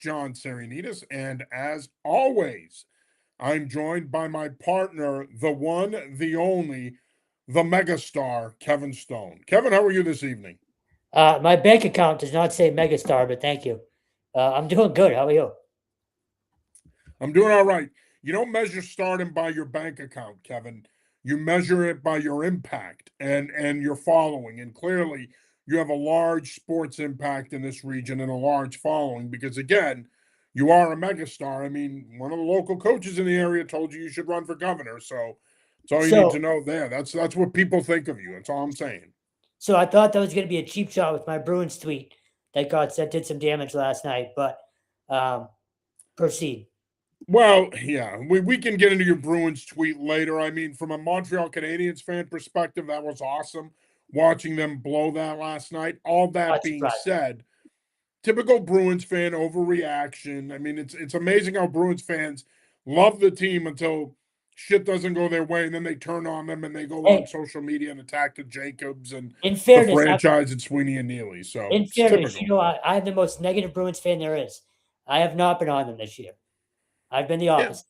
John Sarianides, and as always, I'm joined by my partner, the one, the only, the megastar, Kevin Stone. Kevin, how are you this evening? My bank account does not say megastar, but thank you. I'm doing good. How are you? I'm doing all right. You don't measure stardom by your bank account, Kevin. You measure it by your impact and your following. And clearly, you have a large sports impact in this region and a large following because, again, you are a megastar. I mean, one of the local coaches in the area told you should run for governor. So that's all you need to So, know there. That's what people think of you. That's all I'm saying. so I thought that was going to be a cheap shot with my Bruins tweet that did some damage last night, but um, proceed. Well, yeah, we can get into your Bruins tweet later. I mean, from a Montreal Canadiens fan perspective, that was awesome watching them blow that last night. All that Not being surprising. said, typical Bruins fan overreaction. I mean, it's amazing how Bruins fans love the team until shit doesn't go their way, and then they turn on them and they go on Hey, social media and attack the Jacobs and in the fairness, franchise and Sweeney and Neely. So in it's fairness, typical. I'm the most negative Bruins fan there is. I have not been on them this year. I've been the Yeah. opposite.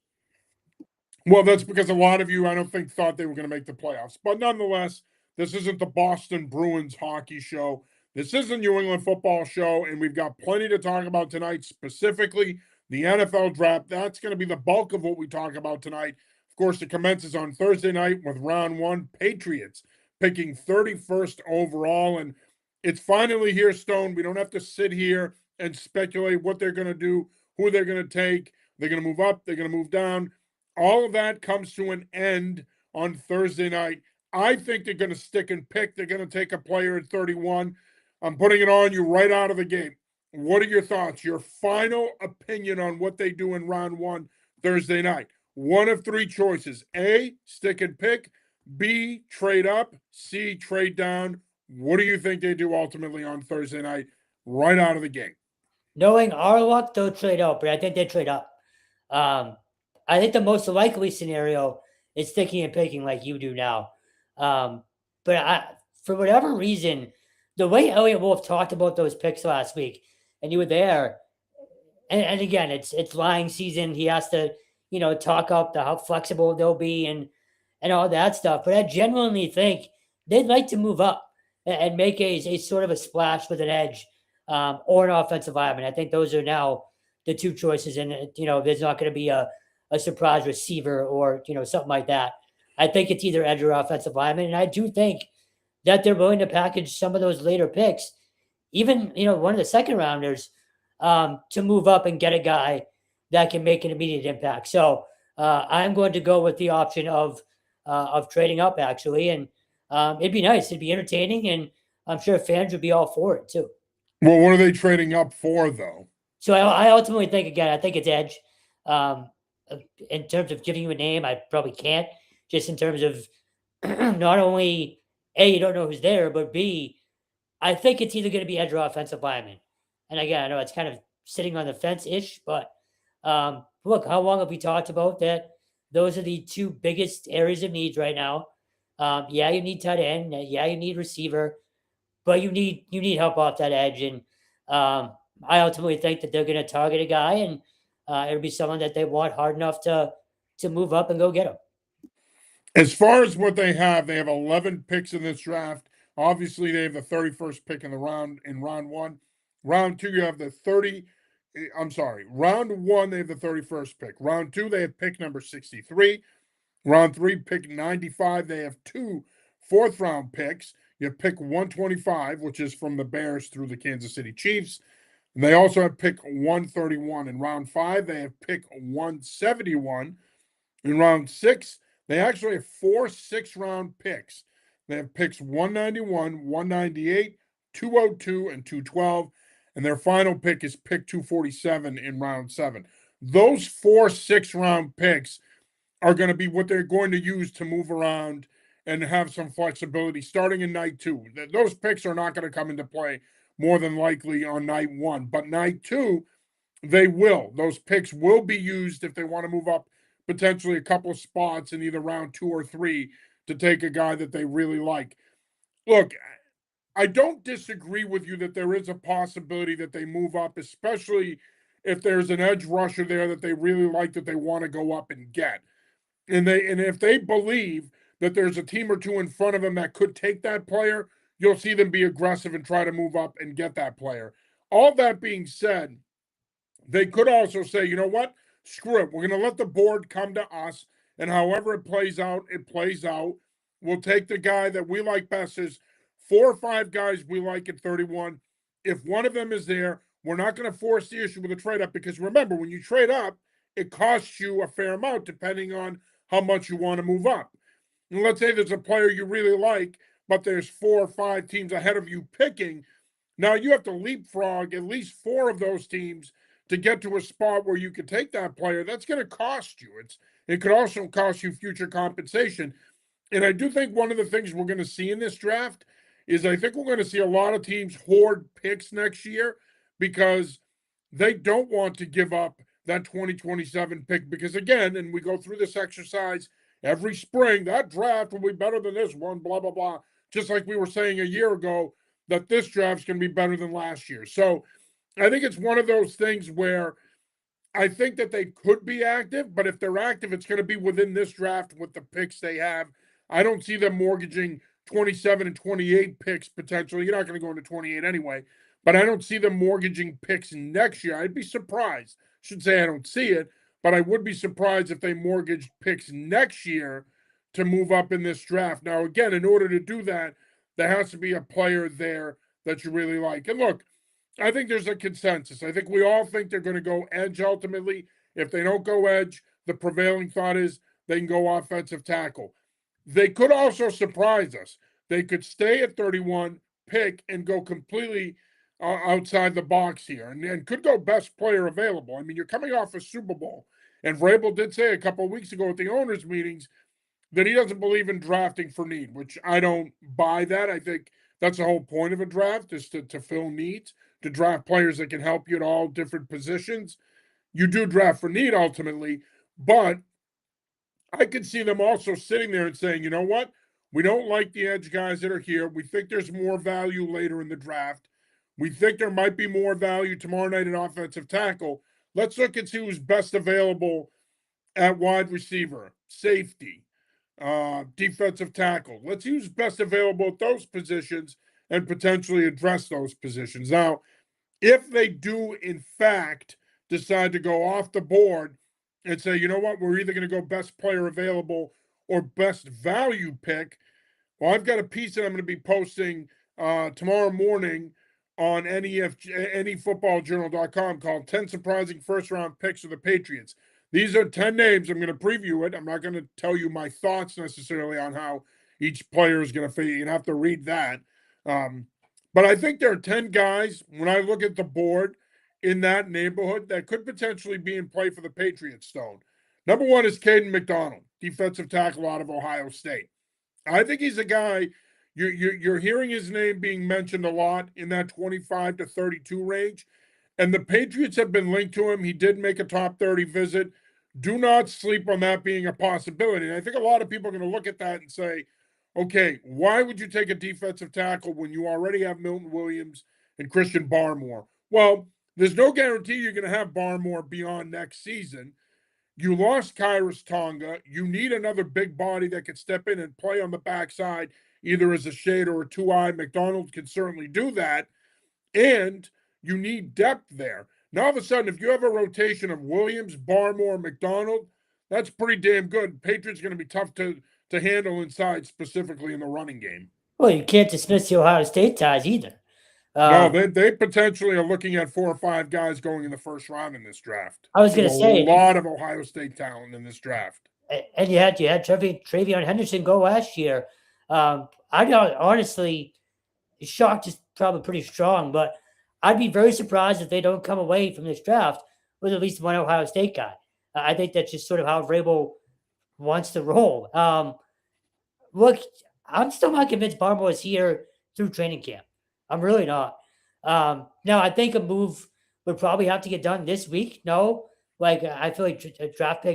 Well, that's because a lot of you, I don't think, thought they were going to make the playoffs. But nonetheless, this isn't the Boston Bruins hockey show. This is the New England football show, and we've got plenty to talk about tonight, specifically the NFL draft. That's going to be the bulk of what we talk about tonight. Of course, it commences on Thursday night with round one, Patriots picking 31st overall. And it's finally here, Stone. We don't have to sit here and speculate what they're going to do, who they're going to take. They're going to move up, they're going to move down. All of that comes to an end on Thursday night. I think they're going to stick and pick. They're going to take a player at 31. I'm putting it on you right out of the gate. What are your thoughts? Your final opinion on what they do in round one Thursday night? One of three choices: A, stick and pick; B, trade up; C, trade down. What do you think they do ultimately on Thursday night, right out of the gate? Knowing our luck, they'll trade up, but I think they trade up. Um, I think the most likely scenario is sticking and picking like you do now. Um, but for whatever reason, the way Elliot Wolf talked about those picks last week, and you were there, and again, it's lying season. He has to, talk up the how flexible they'll be and all that stuff. But I genuinely think they'd like to move up and make a sort of a splash with an edge or an offensive lineman. I think those are now the two choices, and there's not going to be a surprise receiver or something like that. I think it's either edge or offensive lineman, and I do think that they're willing to package some of those later picks, even one of the second rounders, to move up and get a guy that can make an immediate impact. So I'm going to go with the option of trading up actually, and it'd be nice, it'd be entertaining, and I'm sure fans would be all for it too. Well, what are they trading up for, though? So I ultimately think again, I think it's edge. Um, in terms of giving you a name, I probably can't. Just in terms of not only a you don't know who's there, but b I think it's either going to be edge or offensive lineman. And again, I know it's kind of sitting on the fence ish, but look, how long have we talked about that? Those are the two biggest areas of needs right now. Yeah, you need tight end. Yeah, you need receiver, but you need help off that edge. And I ultimately think that they're going to target a guy, and it'll be someone that they want hard enough to move up and go get him. As far as what they have 11 picks in this draft. Obviously, they have the 31st pick in the round in round one. Round two, you have the 30. I'm sorry. Round one, they have the 31st pick. Round two, they have pick number 63. Round three, pick 95. They have two fourth round picks. You have pick 125, which is from the Bears through the Kansas City Chiefs. And they also have pick 131. In round five, they have pick 171. In round six, they actually have four six-round picks. They have picks 191, 198, 202, and 212. And their final pick is pick 247 in round seven. Those four six-round picks are going to be what they're going to use to move around and have some flexibility starting in night two. Those picks are not going to come into play more than likely on night one. But night two, they will. Those picks will be used if they want to move up potentially a couple of spots in either round two or three to take a guy that they really like. Look, I don't disagree with you that there is a possibility that they move up, especially if there's an edge rusher there that they really like that they want to go up and get. And if they believe that there's a team or two in front of them that could take that player, you'll see them be aggressive and try to move up and get that player. All that being said, they could also say, you know what? Screw it. We're going to let the board come to us. And however it plays out, it plays out. We'll take the guy that we like best. There's 4 or 5 guys we like at 31. If one of them is there, we're not going to force the issue with a trade up because remember, when you trade up, it costs you a fair amount depending on how much you want to move up. And let's say there's a player you really like, but there's 4 or 5 teams ahead of you picking. Now you have to leapfrog at least 4 of those teams to get to a spot where you could take that player. That's going to cost you. It could also cost you future compensation. And I do think one of the things we're going to see in this draft is I think we're going to see a lot of teams hoard picks next year because they don't want to give up that 2027 pick. Because again, and we go through this exercise every spring, that draft will be better than this one, blah, blah, blah. Just like we were saying a year ago that this draft's going to be better than last year. So I think it's one of those things where I think that they could be active, but if they're active, it's going to be within this draft with the picks they have. I don't see them mortgaging 27 and 28 picks potentially. You're not going to go into 28 anyway, but I don't see them mortgaging picks next year. I'd be surprised. I should say I don't see it, but I would be surprised if they mortgaged picks next year to move up in this draft. Now, again, in order to do that, there has to be a player there that you really like. And look, I think there's a consensus. I think we all think they're going to go edge ultimately. If they don't go edge, the prevailing thought is they can go offensive tackle. They could also surprise us. They could stay at 31, pick, and go completely outside the box here, and could go best player available. I mean, you're coming off a Super Bowl, and Vrabel did say a couple of weeks ago at the owners' meetings that he doesn't believe in drafting for need, which I don't buy that. I think that's the whole point of a draft is to fill needs, to draft players that can help you at all different positions. You do draft for need ultimately, but I could see them also sitting there and saying, you know what? We don't like the edge guys that are here. We think there's more value later in the draft. We think there might be more value tomorrow night at offensive tackle. Let's look and see who's best available at wide receiver, safety, defensive tackle. Let's use best available at those positions and potentially address those positions. Now, if they do, in fact, decide to go off the board and say, you know what, we're either going to go best player available or best value pick. Well, I've got a piece that I'm going to be posting tomorrow morning on anyfootballjournal.com called 10 Surprising First Round Picks of the Patriots. These are 10 names. I'm going to preview it. I'm not going to tell you my thoughts necessarily on how each player is going to fit. You're going to have to read that. But I think there are 10 guys, when I look at the board, in that neighborhood that could potentially be in play for the Patriots, Stone. Number 1 is Caden McDonald, defensive tackle out of Ohio State. I think he's a guy, you're hearing his name being mentioned a lot in that 25 to 32 range, and the Patriots have been linked to him. He did make a top 30 visit. Do not sleep on that being a possibility. And I think a lot of people are going to look at that and say, okay, why would you take a defensive tackle when you already have Milton Williams and Christian Barmore? Well, there's no guarantee you're going to have Barmore beyond next season. You lost Kyrus Tonga. You need another big body that could step in and play on the backside, either as a shade or a 2-eye. McDonald can certainly do that. And you need depth there. Now, all of a sudden, if you have a rotation of Williams, Barmore, McDonald, that's pretty damn good. Patriots are going to be tough to handle inside, specifically in the running game. Well, you can't dismiss the Ohio State ties either. No, they potentially are looking at 4 or 5 guys going in the first round in this draft. I was going to say a lot of Ohio State talent in this draft. And you had Travion Henderson go last year. I'm honestly shocked is probably pretty strong, but I'd be very surprised if they don't come away from this draft with at least one Ohio State guy. I think that's just sort of how Vrabel wants to roll. Look, I'm still not convinced Barmore is here through training camp. I'm really not. Now, I think a move would probably have to get done this week. No, like I feel like draft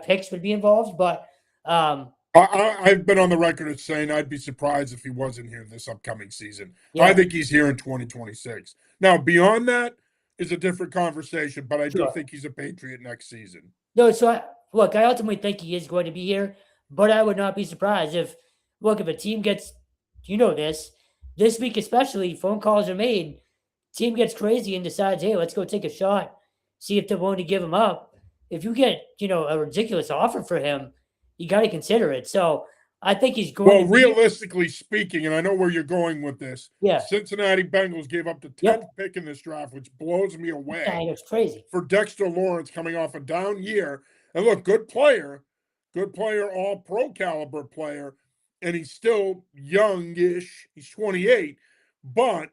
picks would be involved, but I've been on the record as saying I'd be surprised if he wasn't here this upcoming season. Yeah. I think he's here in 2026. Now, beyond that, is a different conversation, but I do Sure. think he's a Patriot next season. No, so look, I ultimately think he is going to be here, but I would not be surprised if, look, if a team gets, this week especially, phone calls are made, team gets crazy and decides, hey, let's go take a shot, see if they're willing to give him up. If you get, a ridiculous offer for him, you got to consider it. So I think he's going Well, to be, realistically speaking, and I know where you're going with this, yeah, Cincinnati Bengals gave up the 10th pick in this draft, which blows me away. yeah, it's crazy. For Dexter Lawrence coming off a down year. And look, good player, all pro caliber player, and he's still youngish. He's 28, but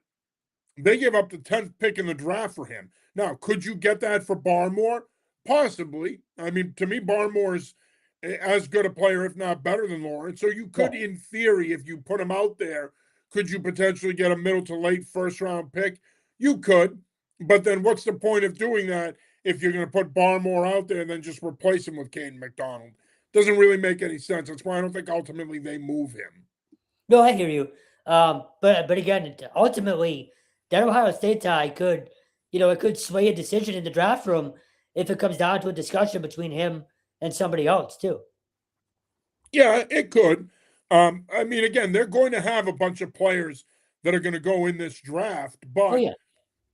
they gave up the 10th pick in the draft for him. Now, could you get that for Barmore? Possibly. I mean, to me, Barmore is as good a player, if not better than Lawrence. So you could, in theory, if you put him out there, could you potentially get a middle to late first round pick? You could. But then what's the point of doing that if you're going to put Barmore out there and then just replace him with Caden McDonald? Doesn't really make any sense. That's why I don't think ultimately they move him. No, I hear you. But again, ultimately, that Ohio State tie could, it could sway a decision in the draft room if it comes down to a discussion between him and somebody else too. Yeah, it could. I mean, again, they're going to have a bunch of players that are going to go in this draft, but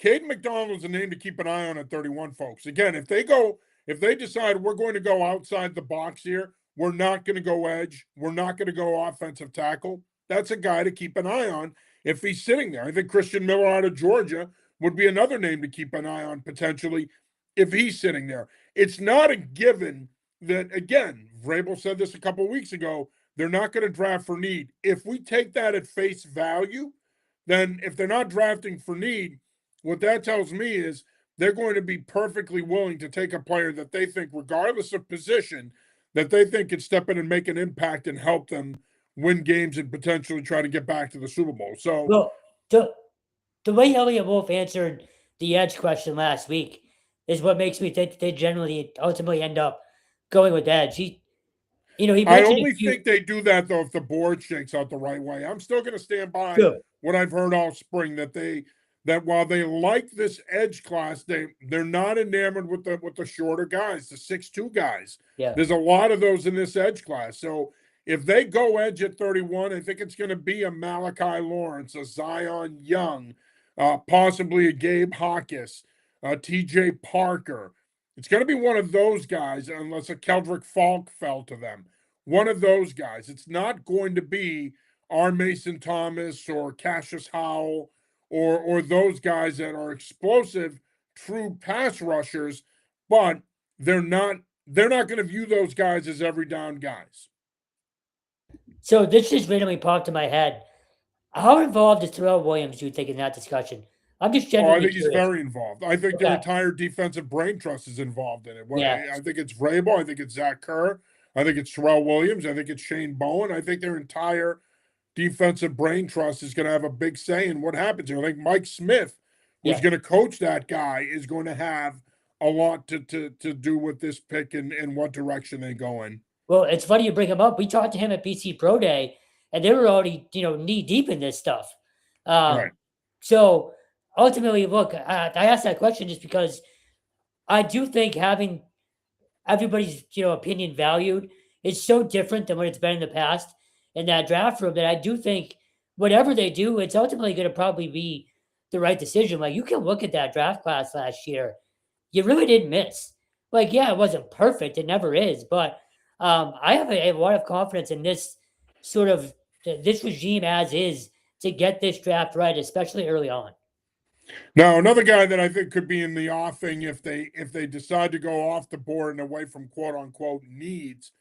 Caden McDonald is a name to keep an eye on at 31, folks. Again, if they decide we're going to go outside the box here, we're not going to go edge, we're not going to go offensive tackle, that's a guy to keep an eye on if he's sitting there. I think Christian Miller out of Georgia would be another name to keep an eye on potentially if he's sitting there. It's not a given that, again, Vrabel said this a couple of weeks ago, they're not going to draft for need. If we take that at face value, then if they're not drafting for need, what that tells me is they're going to be perfectly willing to take a player that they think, regardless of position, that they think could step in and make an impact and help them win games and potentially try to get back to the Super Bowl. So, well, the way Elliot Wolf answered the edge question last week is what makes me think they generally ultimately end up going with edge. He I only think they do that though if the board shakes out the right way. I'm still going to stand by what I've heard all spring that while they like this edge class, they're not enamored with the shorter guys, the 6'2" guys. Yeah. There's a lot of those in this edge class. So if they go edge at 31, I think it's going to be a Malachi Lawrence, a Zion Young, possibly a Gabe Hawkes, TJ Parker. It's going to be one of those guys, unless a Keldrick Falk fell to them. One of those guys. It's not going to be our Mason Thomas or Cassius Howell or those guys that are explosive, true pass rushers, but they're not going to view those guys as every down guys. So this just randomly popped in my head. How involved is Terrell Williams, do you think, in that discussion? I'm just genuinely I think curious. he's very involved. I think their entire defensive brain trust is involved in it. I think it's Vrabel. I think it's Zach Kerr. I think it's Terrell Williams. I think it's Shane Bowen. I think their entire defensive brain trust is going to have a big say in what happens here. I think Mike Smith, who's going to coach that guy, is going to have a lot to do with this pick and what direction they go in. Well, it's funny you bring him up. We talked to him at BC Pro Day, and they were already, knee deep in this stuff. Right. So ultimately, look, I asked that question just because I do think having everybody's, opinion valued is so different than what it's been in the past in that draft room that I do think whatever they do, it's ultimately going to probably be the right decision. Like, you can look at that draft class last year. You really didn't miss. Like, yeah, it wasn't perfect. It never is. But I have a lot of confidence in this this regime as is to get this draft right, especially early on. Now, another guy that I think could be in the offing if they decide to go off the board and away from quote unquote needs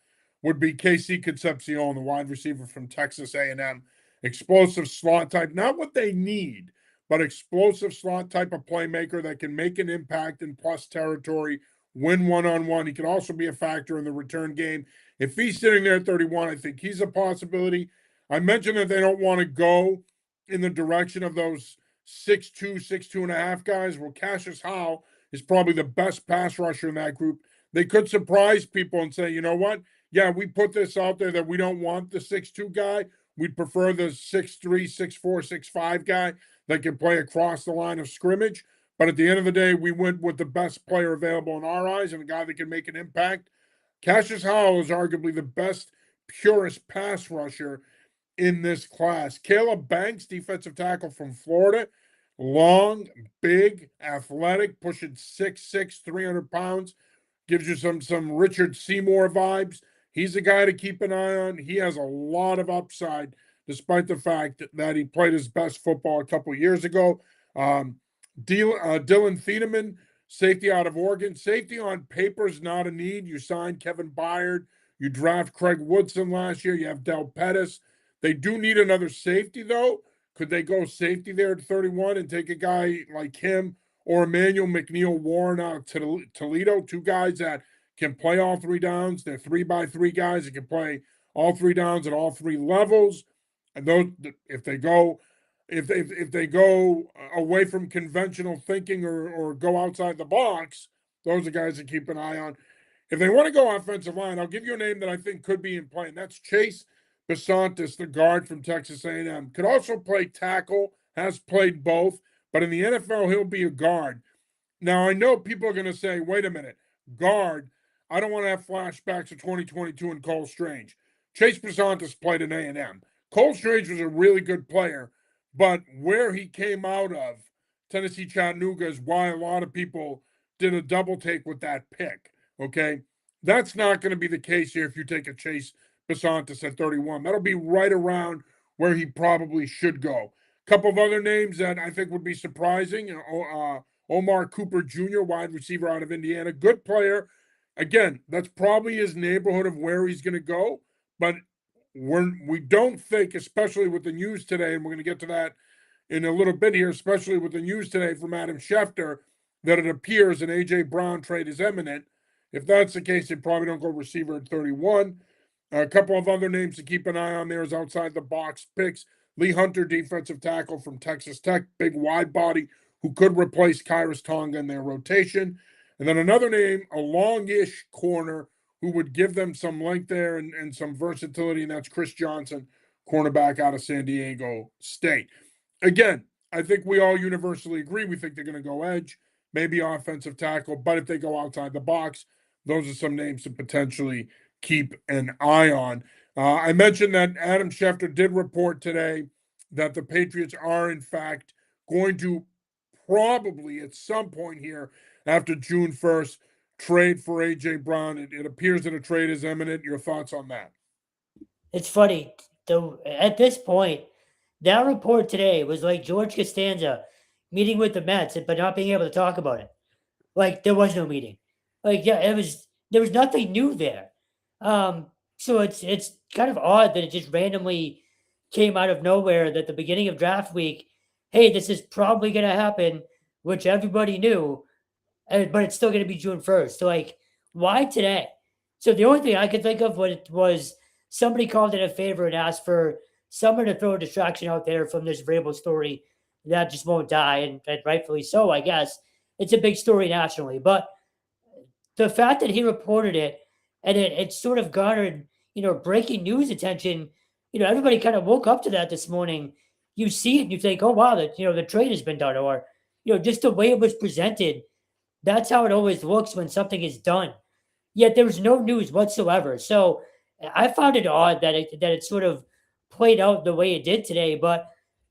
would be KC Concepcion, the wide receiver from Texas A&M. Explosive slot type, not what they need, but explosive slot type of playmaker that can make an impact in plus territory, win one-on-one. He can also be a factor in the return game. If he's sitting there at 31, I think he's a possibility. I mentioned that they don't want to go in the direction of those 6'2" and a half guys. Well, Cassius Howell is probably the best pass rusher in that group. They could surprise people and say, you know what? Yeah, we put this out there that we don't want the 6'2" guy. We'd prefer the 6'3", 6'4", 6'5" guy that can play across the line of scrimmage. But at the end of the day, we went with the best player available in our eyes and a guy that can make an impact. Cassius Howell is arguably the best, purest pass rusher in this class. Caleb Banks, defensive tackle from Florida, long, big, athletic, pushing 6'6", 300 pounds, gives you some Richard Seymour vibes. He's a guy to keep an eye on. He has a lot of upside, despite the fact that he played his best football a couple of years ago. Dylan Thieneman, safety out of Oregon. Safety on paper is not a need. You signed Kevin Byard. You draft Craig Woodson last year. You have Del Pettis. They do need another safety, though. Could they go safety there at 31 and take a guy like him or Emmanuel McNeil Warren out to Toledo? Two guys that can play all three downs. They're 3x3 guys that can play all three downs at all three levels. And those, if they go away from conventional thinking or go outside the box, those are guys to keep an eye on. If they want to go offensive line, I'll give you a name that I think could be in play, and that's Chase Besantis, the guard from Texas A&M. Could also play tackle, has played both, but in the NFL, he'll be a guard. Now, I know people are going to say, wait a minute, guard, I don't want to have flashbacks of 2022 and Cole Strange. Chase Besantis played in A&M. Cole Strange was a really good player, but where he came out of, Tennessee Chattanooga, is why a lot of people did a double take with that pick, okay? That's not going to be the case here if you take a Chase Besantis at 31. That'll be right around where he probably should go. A couple of other names that I think would be surprising. Omar Cooper Jr., wide receiver out of Indiana. Good player. Again, that's probably his neighborhood of where he's going to go. But we don't think, especially with the news today, and we're going to get to that in a little bit here, especially with the news today from Adam Schefter, that it appears an A.J. Brown trade is imminent. If that's the case, they probably don't go receiver at 31. A couple of other names to keep an eye on there is outside the box picks. Lee Hunter, defensive tackle from Texas Tech, big wide body who could replace Kyrus Tonga in their rotation. And then another name, a longish corner who would give them some length there and some versatility, and that's Chris Johnson, cornerback out of San Diego State. Again, I think we all universally agree. We think they're going to go edge, maybe offensive tackle, but if they go outside the box, those are some names to potentially keep an eye on. I mentioned that Adam Schefter did report today that the Patriots are, in fact, going to probably at some point here after June 1st trade for A.J. Brown. It appears that a trade is imminent. Your thoughts on that? It's funny. At this point, that report today was like George Costanza meeting with the Mets, but not being able to talk about it. Like there was no meeting. Like yeah, there was nothing new there. So it's kind of odd that it just randomly came out of nowhere that the beginning of draft week, hey, this is probably going to happen, which everybody knew, but it's still going to be June 1st. So like, why today? So the only thing I could think of was somebody called in a favor and asked for someone to throw a distraction out there from this Vrabel story that just won't die, and rightfully so, I guess. It's a big story nationally, but the fact that he reported it and it sort of garnered, breaking news attention, everybody kind of woke up to that this morning. You see it and you think, oh, wow, the trade has been done, or, just the way it was presented. That's how it always looks when something is done. Yet there was no news whatsoever. So I found it odd that it sort of played out the way it did today, but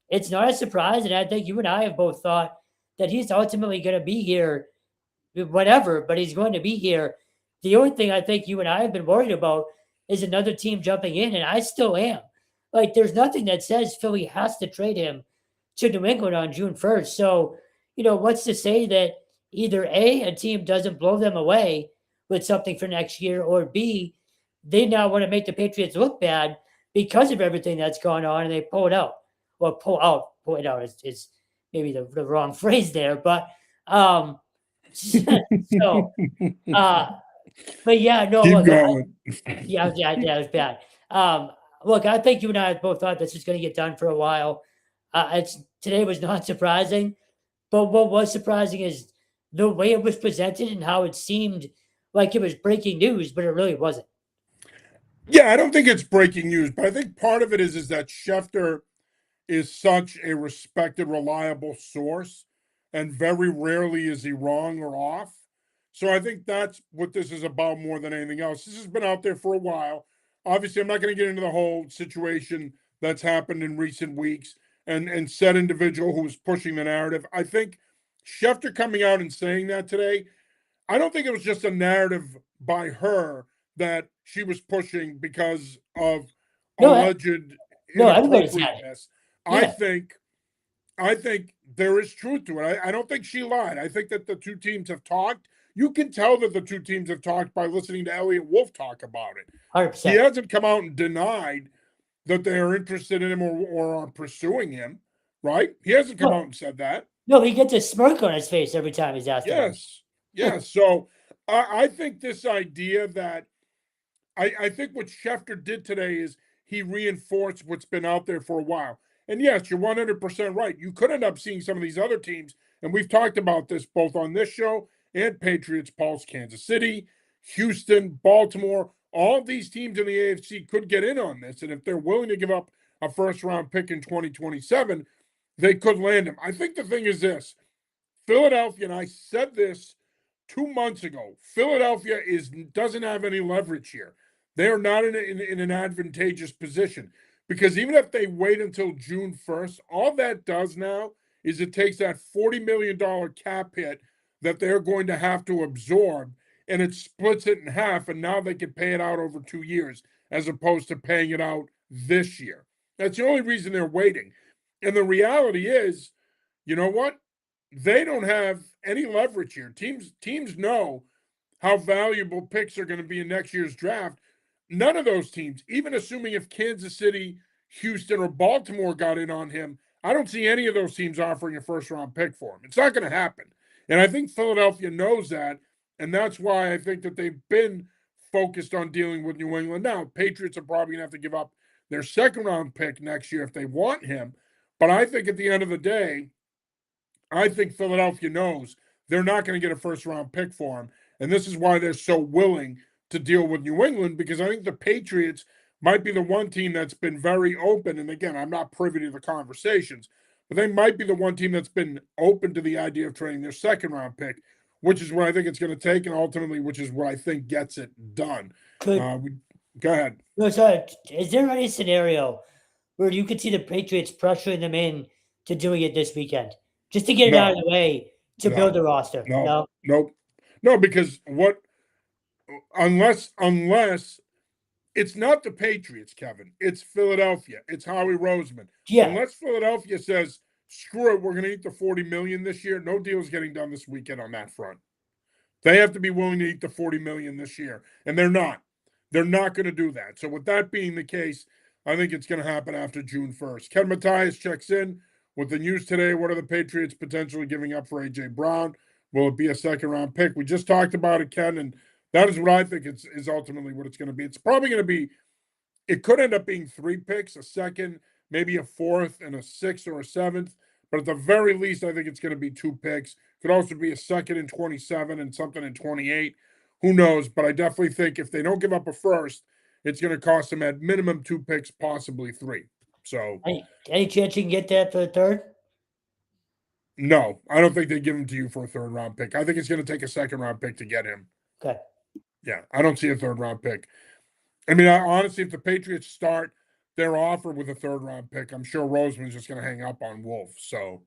it's not a surprise. And I think you and I have both thought that he's ultimately going to be here, whatever, but he's going to be here. The only thing I think you and I have been worried about is another team jumping in, and I still am. Like, there's nothing that says Philly has to trade him to New England on June 1st. So, what's to say that either A, team doesn't blow them away with something for next year, or B, they now want to make the Patriots look bad because of everything that's gone on, and they pull it out. Well, pull it out is maybe the wrong phrase there, but so, but yeah, no, Keep look, going. yeah, it was bad. Look, I think you and I both thought this was going to get done for a while. Today was not surprising, but what was surprising is the way it was presented and how it seemed like it was breaking news, but it really wasn't. Yeah, I don't think it's breaking news, but I think part of it is that Schefter is such a respected, reliable source. and very rarely is he wrong or off. So I think that's what this is about more than anything else. This has been out there for a while. Obviously, I'm not going to get into the whole situation that's happened in recent weeks and said individual who was pushing the narrative. I think Schefter coming out and saying that today, I don't think it was just a narrative by her that she was pushing because of No, alleged no, everybody's had it. inappropriateness. I Yeah. think I think there is truth to it. I don't think she lied. I think that the two teams have talked. You can tell that the two teams have talked by listening to Elliot Wolf talk about it. He 100%. hasn't come out and denied that they are interested in him or are pursuing him, right? He hasn't come out No, and said that. no, he gets a smirk on his face every time he's asked about Yes. Yes. So I think this idea that I think what Schefter did today is he reinforced what's been out there for a while. And yes, you're 100% right. You could end up seeing some of these other teams, and we've talked about this both on this show and Patriots Pulse, Kansas City, Houston, Baltimore. All of these teams in the AFC could get in on this. And if they're willing to give up a first round pick in 2027, they could land him. I think the thing is this Philadelphia, and I said this 2 months ago, Philadelphia doesn't have any leverage here. They are not in an advantageous position because even if they wait until June 1st, all that does now is it takes that $40 million cap hit that they're going to have to absorb and it splits it in half. And now they can pay it out over 2 years as opposed to paying it out this year. That's the only reason they're waiting. And the reality is, you know what? They don't have any leverage here. Teams know how valuable picks are going to be in next year's draft. None of those teams, even assuming if Kansas City, Houston, or Baltimore got in on him, I don't see any of those teams offering a first round pick for him. It's not going to happen. And I think Philadelphia knows that. And that's why I think that they've been focused on dealing with New England. Now, Patriots are probably going to have to give up their second round pick next year if they want him. But I think at the end of the day, I think Philadelphia knows they're not going to get a first round pick for him. And this is why they're so willing to deal with New England, because I think the Patriots might be the one team that's been very open. And again, I'm not privy to the conversations, but they might be the one team that's been open to the idea of trading their second round pick, which is what I think it's going to take. And ultimately, which is what I think gets it done. Could Go ahead. no, sorry. Is there any scenario where you could see the Patriots pressuring them in to doing it this weekend, just to get it out of No, the way to build the roster? no, no, because unless it's not the Patriots, Kevin, it's Philadelphia, it's Howie Roseman. Yeah, Unless Philadelphia says, screw it, we're going to eat the 40 million this year, no deal is getting done this weekend on that front. They have to be willing to eat the 40 million this year, and they're not. They're not going to do that. So with that being the case, I think it's going to happen after June 1st. Ken Matthias checks in with the news today. What are the Patriots potentially giving up for A.J. Brown? Will it be a second round pick? We just talked about it, Ken, and that is what I think is ultimately what it's going to be. It's probably going to be, it could end up being 3 picks, a second, maybe a fourth, and a sixth or a seventh. But at the very least, I think it's going to be 2 picks. Could also be a second in 27 and something in 28. Who knows? But I definitely think if they don't give up a first, it's going to cost them at minimum 2 picks, possibly 3. So any chance you can get that for the third? no, I don't think they give him to you for a third round pick. I think it's going to take a second round pick to get him. Okay. Yeah, I don't see a third round pick. I mean, honestly, if the Patriots start their offer with a third round pick, I'm sure Roseman's just going to hang up on Wolf. So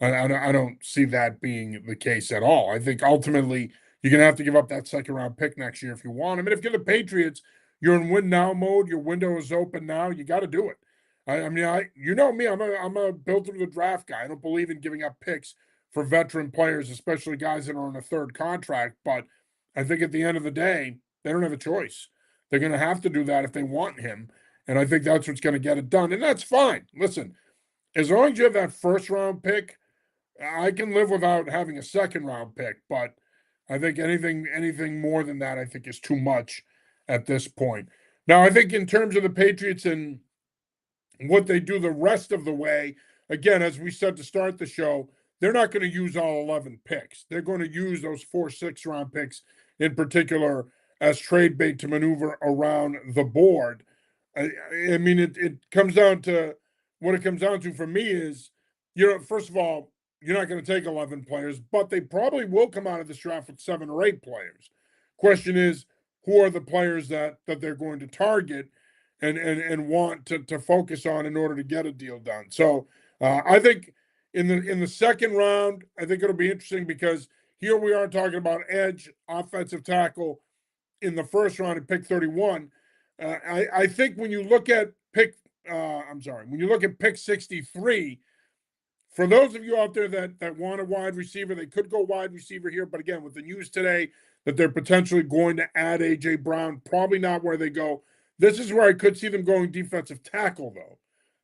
I don't see that being the case at all. I think ultimately you're going to have to give up that second round pick next year if you want him. And if you're the Patriots, you're in win now mode. Your window is open now. You got to do it. I mean, you know me. I'm a built through the draft guy. I don't believe in giving up picks for veteran players, especially guys that are on a third contract. But I think at the end of the day, they don't have a choice. They're going to have to do that if they want him. And I think that's what's going to get it done. And that's fine. Listen, as long as you have that first round pick, I can live without having a second round pick. But I think anything more than that, I think is too much at this point. Now, I think in terms of the Patriots and what they do the rest of the way, again, as we said to start the show, they're not going to use all 11 picks. They're going to use those 4 6-round picks in particular as trade bait to maneuver around the board. I mean, it comes down to what it comes down to for me is, first of all, you're not going to take 11 players, but they probably will come out of this draft with 7 or 8 players. Question is, who are the players that they're going to target and want to focus on in order to get a deal done? So I think in the second round, I think it'll be interesting because here we are talking about edge, offensive tackle in the first round at pick 31. I think when you look at when you look at pick 63, for those of you out there that want a wide receiver, they could go wide receiver here. But again, with the news today that they're potentially going to add AJ Brown, probably not where they go. This is where I could see them going defensive tackle, though.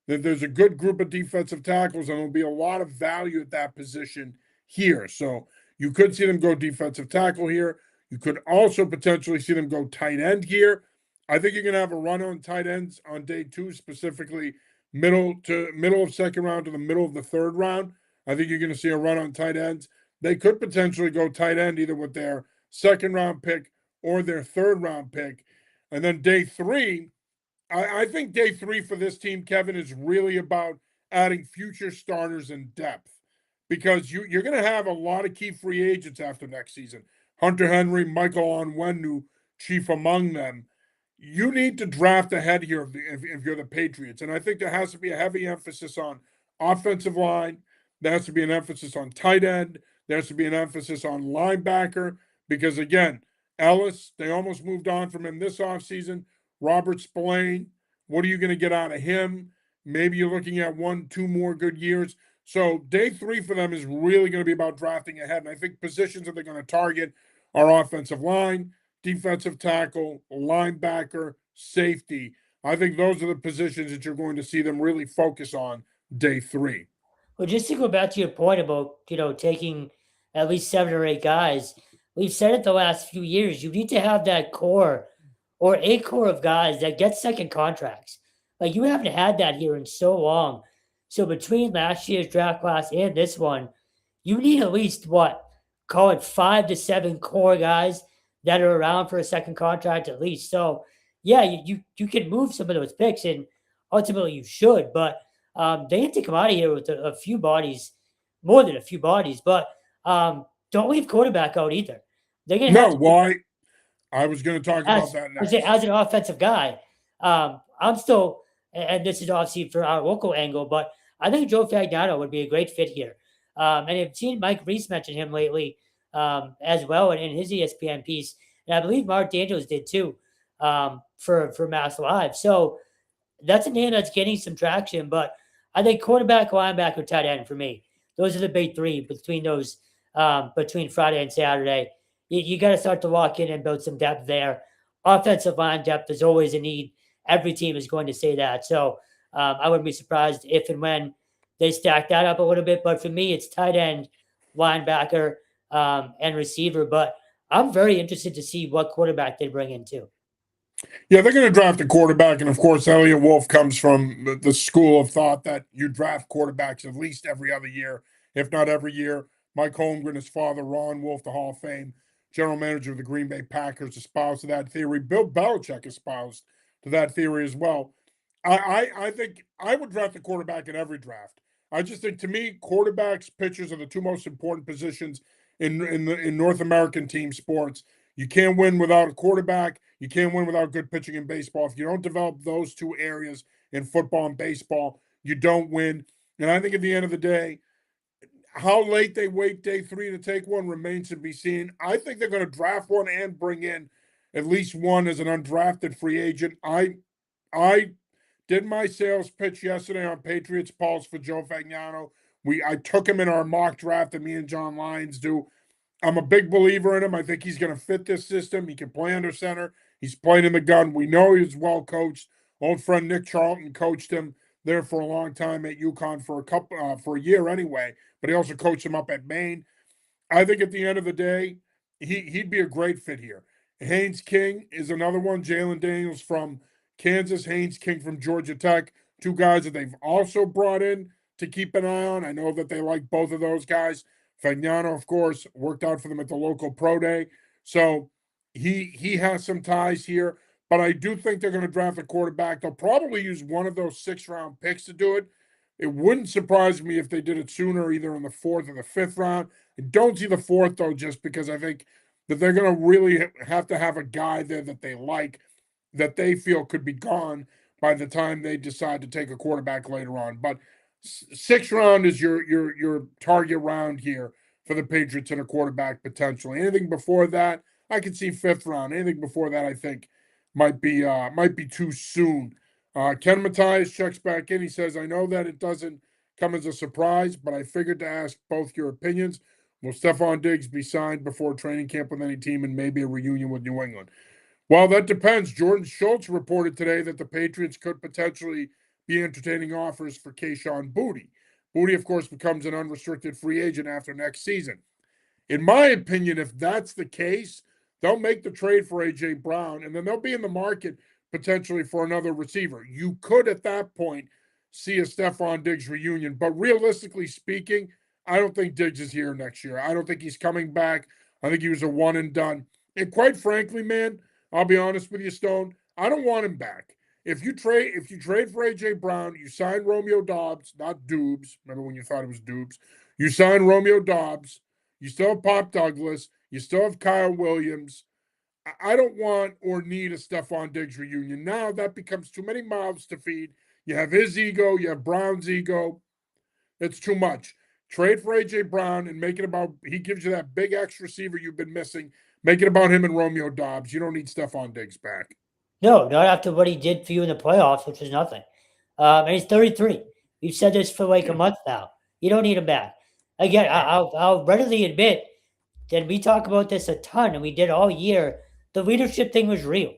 That there's a good group of defensive tackles, and there'll be a lot of value at that position here. So you could see them go defensive tackle here. You could also potentially see them go tight end here. I think you're going to have a run on tight ends on day 2, specifically middle of second round to the middle of the third round. I think you're going to see a run on tight ends. They could potentially go tight end either with their second round pick or their third round pick. And then day 3, I think day 3 for this team, Kevin, is really about adding future starters and depth, because you're going to have a lot of key free agents after next season. Hunter Henry, Michael Onwenu, chief among them. You need to draft ahead here if you're the Patriots. And I think there has to be a heavy emphasis on offensive line. There has to be an emphasis on tight end. There has to be an emphasis on linebacker. Because, again, Ellis, they almost moved on from him this offseason. Robert Spillane, what are you going to get out of him? Maybe you're looking at 1-2 more good years. So day 3 for them is really going to be about drafting ahead. And I think positions that they're going to target are offensive line, defensive tackle, linebacker, safety. I think those are the positions that you're going to see them really focus on day 3. Well, just to go back to your point about, taking at least 7 or 8 guys, we've said it the last few years, you need to have that core or a core of guys that get second contracts. Like, you haven't had that here in so long. So between last year's draft class and this one, you need at least call it 5 to 7 core guys that are around for a second contract at least. So yeah, you can move some of those picks, and ultimately you should, but they need to come out of here with a few bodies, more than a few bodies. But don't leave quarterback out either. They're gonna have why? I was going to talk about that next. As an offensive guy, I'm still, and this is obviously for our local angle, but I think Joe Fagnano would be a great fit here. And I've seen Mike Reese mention him lately as well in his ESPN piece. And I believe Mark Daniels did too for Mass Live. So that's a name that's getting some traction. But I think quarterback, linebacker, tight end for me. Those are the big 3 between those, between Friday and Saturday. You got to start to lock in and build some depth there. Offensive line depth is always a need. Every team is going to say that. So I wouldn't be surprised if and when they stack that up a little bit. But for me, it's tight end, linebacker, and receiver. But I'm very interested to see what quarterback they bring in too. Yeah, they're going to draft a quarterback. And of course, Elliot Wolf comes from the school of thought that you draft quarterbacks at least every other year, if not every year. Mike Holmgren, his father, Ron Wolf, the Hall of Fame general manager of the Green Bay Packers, espoused to that theory. Bill Belichick espoused to that theory as well. I think I would draft a quarterback in every draft. I just think, to me, quarterbacks, pitchers are the 2 most important positions in North American team sports. You can't win without a quarterback. You can't win without good pitching in baseball. If you don't develop those 2 areas in football and baseball, you don't win. And I think at the end of the day, how late they wait day 3 to take one remains to be seen. I think they're going to draft one and bring in at least one as an undrafted free agent. I did my sales pitch yesterday on Patriots Pulse for Joe Fagnano. I took him in our mock draft that me and John Lyons do. I'm a big believer in him. I think he's going to fit this system. He can play under center. He's played in the gun. We know he's well coached. Old friend Nick Charlton coached him there for a long time at UConn for a year anyway, but he also coached him up at Maine. I think at the end of the day, he'd be a great fit here. Haynes King is another one. Jalen Daniels from Kansas, Haynes King from Georgia Tech, 2 guys that they've also brought in to keep an eye on. I know that they like both of those guys. Fagnano, of course, worked out for them at the local pro day. So he has some ties here. But I do think they're going to draft a quarterback. They'll probably use one of those 6-round picks to do it. It wouldn't surprise me if they did it sooner, either in the 4th or the 5th round. I don't see the 4th, though, just because I think that they're going to really have to have a guy there that they like, that they feel could be gone by the time they decide to take a quarterback later on. But 6th round is your target round here for the Patriots and a quarterback potentially. Anything before that, I can see 5th round. Anything before that, I think might be too soon. Ken Matthias checks back in. He says, I know that it doesn't come as a surprise, but I figured to ask both your opinions. Will Stephon Diggs be signed before training camp with any team and maybe a reunion with New England? Well, that depends. Jordan Schultz reported today that the Patriots could potentially be entertaining offers for Kayshon Boutte. Boutte, of course, becomes an unrestricted free agent after next season. In my opinion, if that's the case, they'll make the trade for A.J. Brown, and then they'll be in the market potentially for another receiver. You could, at that point, see a Stephon Diggs reunion. But realistically speaking, I don't think Diggs is here next year. I don't think he's coming back. I think he was a one and done. And quite frankly, man, I'll be honest with you, Stone, I don't want him back. If you trade for A.J. Brown, you sign Romeo Doubs, not Dubes. Remember when you thought it was Dubes? You sign Romeo Doubs. You still have Pop Douglas. You still have Kyle Williams. I don't want or need a Stephon Diggs reunion. Now that becomes too many mouths to feed. You have his ego. You have Brown's ego. It's too much. Trade for A.J. Brown and make it about, he gives you that big X receiver you've been missing. Make it about him and Romeo Doubs. You don't need Stephon Diggs back. No, not after what he did for you in the playoffs, which was nothing. And he's 33. You've said this for like a month now. You don't need him back. Again, I'll readily admit that we talk about this a ton, and we did all year. The leadership thing was real.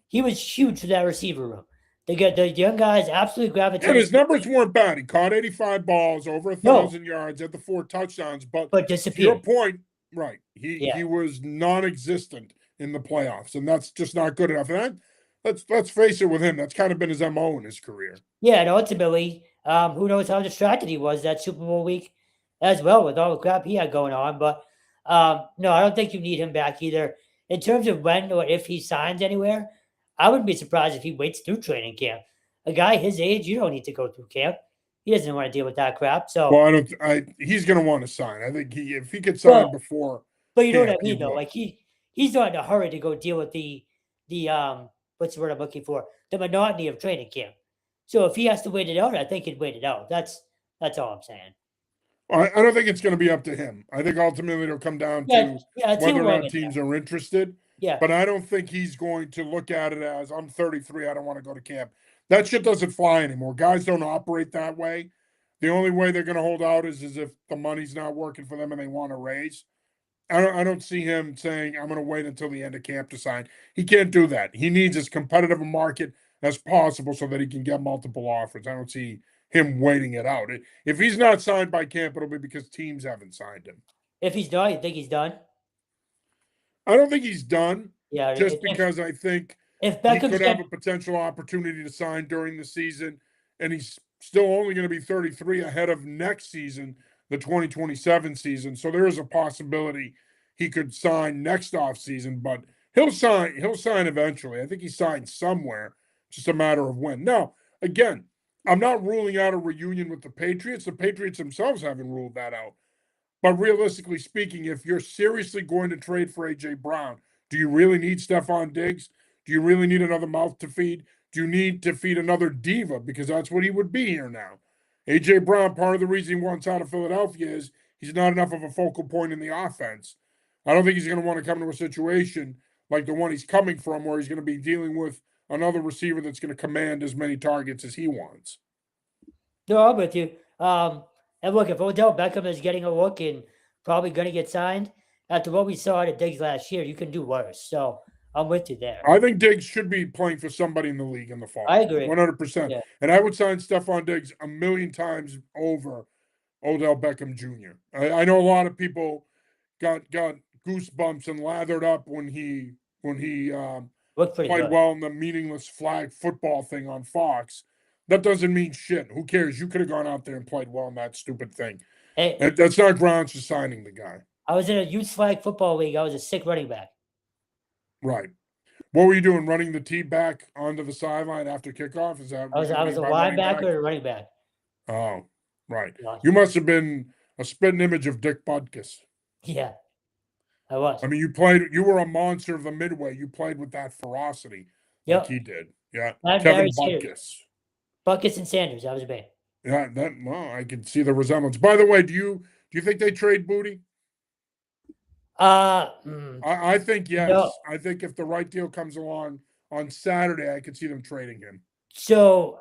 He was huge for that receiver room. The young guys absolutely gravitated. And his numbers weren't bad. He caught 85 balls, over 1,000 yards, at the 4 touchdowns. But to your point, right, he was non-existent in the playoffs, and that's just not good enough. And let's face it, with him, that's kind of been his MO in his career. Yeah, and ultimately, who knows how distracted he was that Super Bowl week as well with all the crap he had going on. But no, I don't think you need him back either. In terms of when or if he signs anywhere, I wouldn't be surprised if he waits through training camp. A guy his age, you don't need to go through camp. He doesn't want to deal with that crap. So, well, he's going to want to sign. I think if he could sign before. But you know what I mean, though. Like he's not in a hurry to go deal with the what's the word I'm looking for? The monotony of training camp. So if he has to wait it out, I think he'd wait it out. That's all I'm saying. I don't think it's going to be up to him. I think ultimately it'll come down to whether or not teams are interested. Yeah. But I don't think he's going to look at it as, I'm 33, I don't want to go to camp. That shit doesn't fly anymore. Guys don't operate that way. The only way they're going to hold out is if the money's not working for them and they want to raise. I don't see him saying, I'm going to wait until the end of camp to sign. He can't do that. He needs as competitive a market as possible so that he can get multiple offers. I don't see him waiting it out. If he's not signed by camp, it'll be because teams haven't signed him. If he's done, you think he's done? I don't think he's done. Yeah, just because I think he could have a potential opportunity to sign during the season, and he's still only going to be 33 ahead of next season, the 2027 season. So there is a possibility he could sign next off season, but he'll sign eventually. I think he signed somewhere, just a matter of when. Now, again, I'm not ruling out a reunion with the Patriots. The Patriots themselves haven't ruled that out. But realistically speaking, if you're seriously going to trade for A.J. Brown, do you really need Stephon Diggs? Do you really need another mouth to feed? Do you need to feed another diva? Because that's what he would be here now. A.J. Brown, part of the reason he wants out of Philadelphia is he's not enough of a focal point in the offense. I don't think he's going to want to come to a situation like the one he's coming from where he's going to be dealing with another receiver that's going to command as many targets as he wants. No, I'm with you. And look, if Odell Beckham is getting a look and probably going to get signed, after what we saw at Diggs last year, you can do worse. So I'm with you there. I think Diggs should be playing for somebody in the league in the fall. I agree. 100%. Yeah. And I would sign Stephon Diggs a million times over Odell Beckham Jr. I know a lot of people got goosebumps and lathered up when he played well in the meaningless flag football thing on Fox. That doesn't mean shit. Who cares? You could have gone out there and played well in that stupid thing. Hey, that's not grounds for signing the guy. I was in a youth flag football league. I was a sick running back. Right. What were you doing? Running the tee back onto the sideline after kickoff? Is that? I was a linebacker or a running back. Oh, right. Yeah, You must have been a spitting image of Dick Butkus. yeah, I was. I mean, you were a monster of the Midway. You played with that ferocity like Yep, he did. Yeah. not very Kevin serious. Butkus. Buckets and Sanders, that was a band. Yeah, well, I can see the resemblance. By the way, do you think they trade Booty? Uh, mm, I think no. yes. I think if the right deal comes along on Saturday, I could see them trading him. So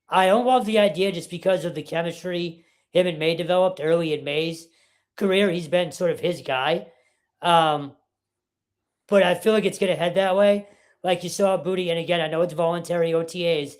I don't love the idea just because of the chemistry him and May developed early in May's career. He's been sort of his guy. Um, but I feel like it's going to head that way. Like you saw Booty, and again, I know it's voluntary OTAs,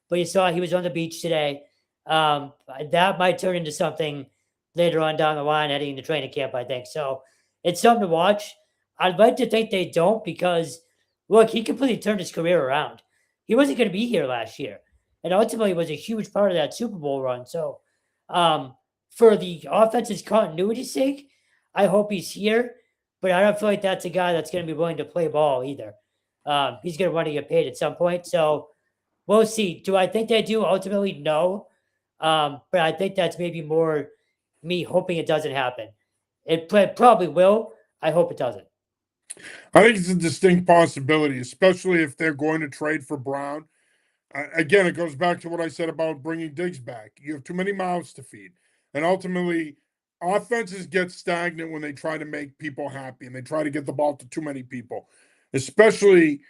but you saw he was on the beach today. That might turn into something later on down the line, heading into training camp, I think. So it's something to watch. I'd like to think they don't because, look, he completely turned his career around. He wasn't going to be here last year, and ultimately was a huge part of that Super Bowl run. So, um, for the offense's continuity's sake, I hope he's here, but I don't feel like that's a guy that's going to be willing to play ball either. He's going to want to get paid at some point. So we'll see. Do I think they do? Ultimately, no. But I think that's maybe more me hoping it doesn't happen. Probably will. I hope it doesn't. I think it's a distinct possibility, especially if they're going to trade for Brown. Again, it goes back to what I said about bringing Diggs back. You have too many mouths to feed. And ultimately, offenses get stagnant when they try to make people happy and they try to get the ball to too many people, especially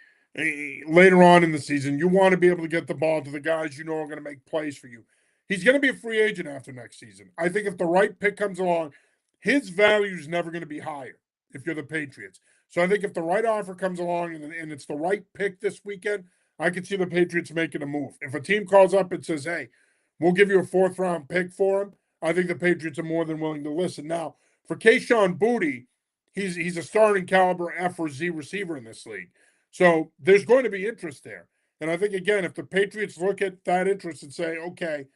later on in the season. You want to be able to get the ball to the guys you know are going to make plays for you. He's going to be a free agent after next season. I think if the right pick comes along, his value is never going to be higher if you're the Patriots. So I think if the right offer comes along and it's the right pick this weekend, I could see the Patriots making a move. If a team calls up and says, "Hey, we'll give you a fourth round pick for him," I think the Patriots are more than willing to listen. Now, for Kayshon Boutte, he's a starting caliber F or Z receiver in this league. So there's going to be interest there. And I think again, if the Patriots look at that interest and say, okay,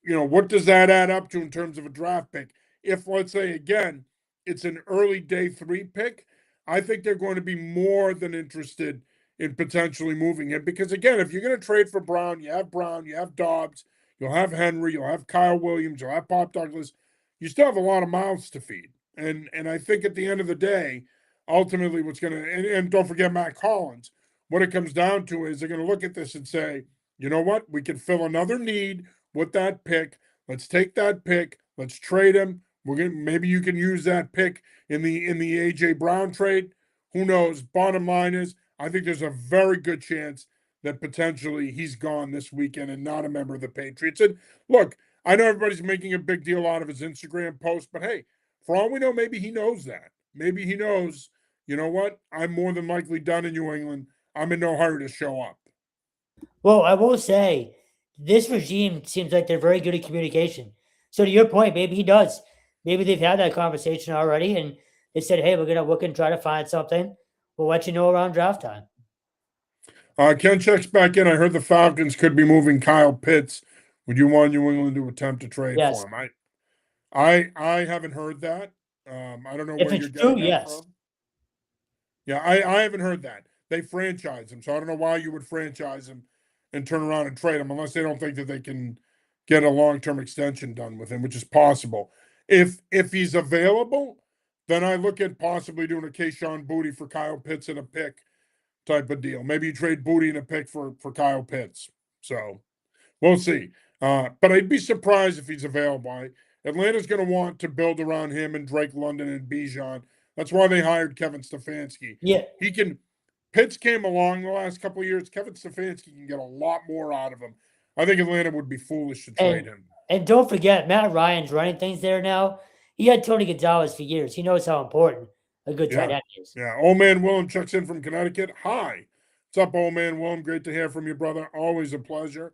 what does that add up to in terms of a draft pick? If let's say again, it's an early day 3 pick, I think they're going to be more than interested in potentially moving him because again, if you're going to trade for Brown, you have Dobbs, you'll have Henry, you'll have Kyle Williams, you'll have Pop Douglas. You still have a lot of mouths to feed, and I think at the end of the day, ultimately, what's going to and don't forget Matt Collins. What it comes down to is they're going to look at this and say, you know what, we can fill another need with that pick. Let's take that pick. Let's trade him. Maybe you can use that pick in the AJ Brown trade. Who knows? Bottom line is, I think there's a very good chance that potentially he's gone this weekend and not a member of the Patriots. And look, I know everybody's making a big deal out of his Instagram post, but hey, for all we know, maybe he knows that. Maybe he knows, you know what? I'm more than likely done in New England. I'm in no hurry to show up. Well, I will say this regime seems like they're very good at communication. So to your point, maybe he does. Maybe they've had that conversation already and they said, hey, we're going to look and try to find something. We'll let you know around draft time. Ken checks back in. I heard the Falcons could be moving Kyle Pitts. Would you want New England to attempt to trade Yes. for him? I haven't heard that. I don't know If where it's you're true, getting that yes. from. Yeah, I haven't heard that. They franchise him, so I don't know why you would franchise him and turn around and trade him unless they don't think that they can get a long-term extension done with him, which is possible. If he's available, then I look at possibly doing a Kayshon Boutte for Kyle Pitts and a pick type of deal. Maybe you trade Boutte and a pick for Kyle Pitts. So we'll see. But I'd be surprised if he's available. Atlanta's going to want to build around him and Drake London and Bijan. That's why they hired Kevin Stefanski. Yeah. He can. Pitts came along the last couple of years. Kevin Stefanski can get a lot more out of him. I think Atlanta would be foolish to trade him. And don't forget, Matt Ryan's running things there now. He had Tony Gonzalez for years. He knows how important a good tight end is. Yeah. Old man Willem checks in from Connecticut. Hi. What's up, old man Willem? Great to hear from you, brother. Always a pleasure.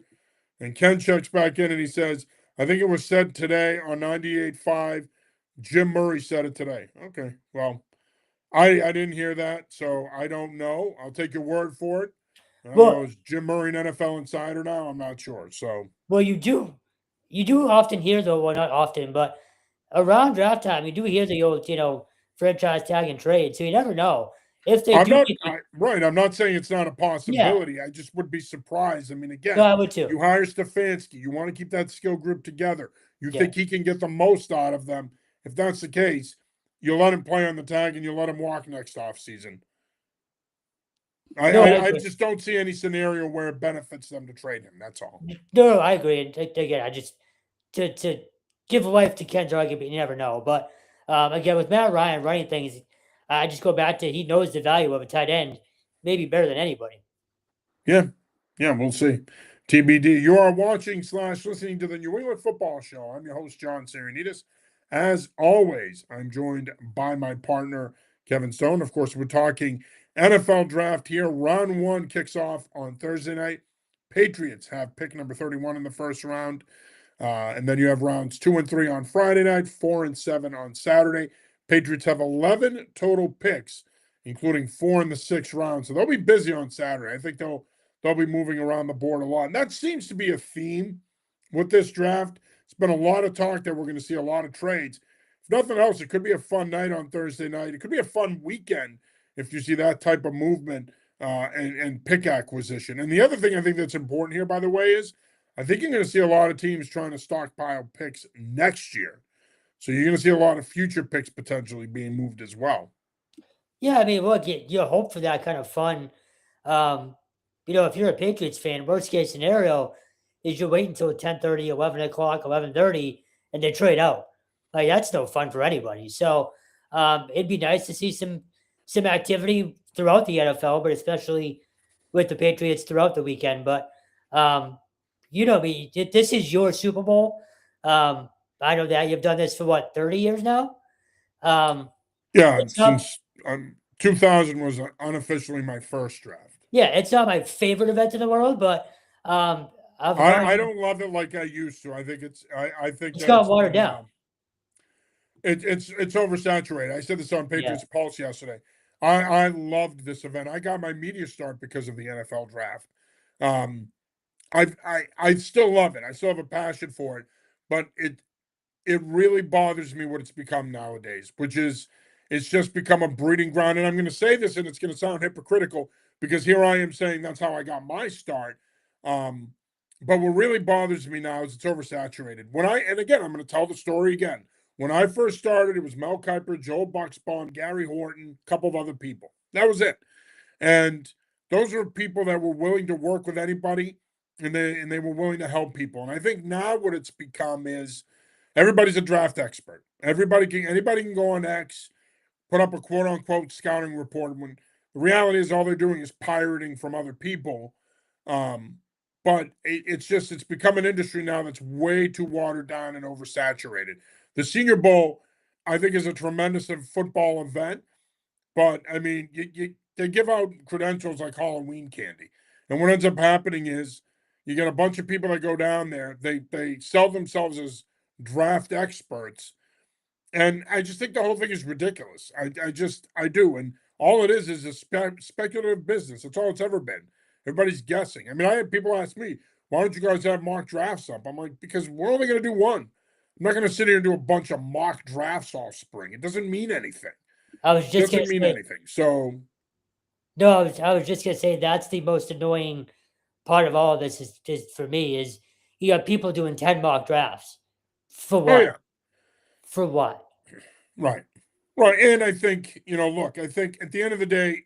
And Ken checks back in and he says, I think it was said today on 98.5. Jim Murray said it today. Okay. Well, I didn't hear that, so I don't know. I'll take your word for it. I don't know, is Jim Murray an NFL insider now? I'm not sure. So you do often hear though, well not often, but around draft time you do hear the old, franchise tag and trade. So you never know. if they I'm do not get the, right. I'm not saying it's not a yeah, possibility. I just would be surprised. I mean, no, again, I would too. you hire Stefanski. You want to keep that skill group together. You Yeah. think he can get the most out of them. If that's the case, you let him play on the tag and you let him walk next offseason. No, I I agree. just don't see any scenario where it benefits them to trade him. That's all. No, I agree. And again, I just to give life to Ken's argument, you never know. But again, with Matt Ryan running things, I just go back to he knows the value of a tight end, maybe better than anybody. Yeah. Yeah, we'll see. TBD. You are watching slash listening to the New England Football Show. I'm your host, John Sarianides. As always, I'm joined by my partner, Kevin Stone. Of course, we're talking NFL draft here. Round one kicks off on Thursday night. Patriots have pick number 31 in the first round. And then you have rounds 2 and 3 on Friday night, 4 and 7 on Saturday. Patriots have 11 total picks, including 4 in the 6th round. So they'll be busy on Saturday. I think they'll be moving around the board a lot. And that seems to be a theme with this draft. It's been a lot of talk that we're going to see a lot of trades. If nothing else, it could be a fun night on Thursday night. It could be a fun weekend if you see that type of movement and pick acquisition. And the other thing I think that's important here, by the way, is I think you're going to see a lot of teams trying to stockpile picks next year. So you're going to see a lot of future picks potentially being moved as well. Yeah, I mean, look, you hope for that kind of fun. If you're a Patriots fan, worst case scenario is you wait until 10:30, 11 o'clock, 11:30, and they trade out. Like that's no fun for anybody. So it'd be nice to see some activity throughout the NFL, but especially with the Patriots throughout the weekend. But this is your Super Bowl. I know that you've done this for what 30 years now. Yeah, It's not, since 2000 was unofficially my first draft. yeah, it's not my favorite event in the world, but I've learned I don't love it like I used to. I think it's that got it's watered been down. it's oversaturated. I said this on Yeah. Patriots Pulse yesterday. I loved this event. I got my media start because of the NFL draft. Um, I still love it. I still have a passion for it, but it really bothers me what it's become nowadays, which is it's just become a breeding ground. And I'm going to say this, and it's going to sound hypocritical because here I am saying that's how I got my start. Um, but what really bothers me now is it's oversaturated. And again, I'm going to tell the story again. When I first started, it was Mel Kiper, Joel Bucksbaum, Gary Horton, a couple of other people. That was it. And those are people that were willing to work with anybody, and they were willing to help people. And I think now what it's become is everybody's a draft expert. Anybody can go on X, put up a quote unquote scouting report when the reality is all they're doing is pirating from other people. But it's become an industry now that's way too watered down and oversaturated. The Senior Bowl, I think, is a tremendous football event, but I mean, they give out credentials like Halloween candy, and what ends up happening is you get a bunch of people that go down there. They sell themselves as draft experts, and I just think the whole thing is ridiculous. I do, and all it is a speculative business. That's all it's ever been. Everybody's guessing. I mean, I had people ask me, "Why don't you guys have mock drafts up?" I'm like, because we're only going to do one. I'm not going to sit here and do a bunch of mock drafts all spring. It doesn't mean anything. I was just gonna Doesn't mean say anything. So no. I was just gonna say that's the most annoying part of all of this is for me is you got people doing 10 mock drafts for oh what? yeah, For what? right. Right. And I think, look, I think at the end of the day,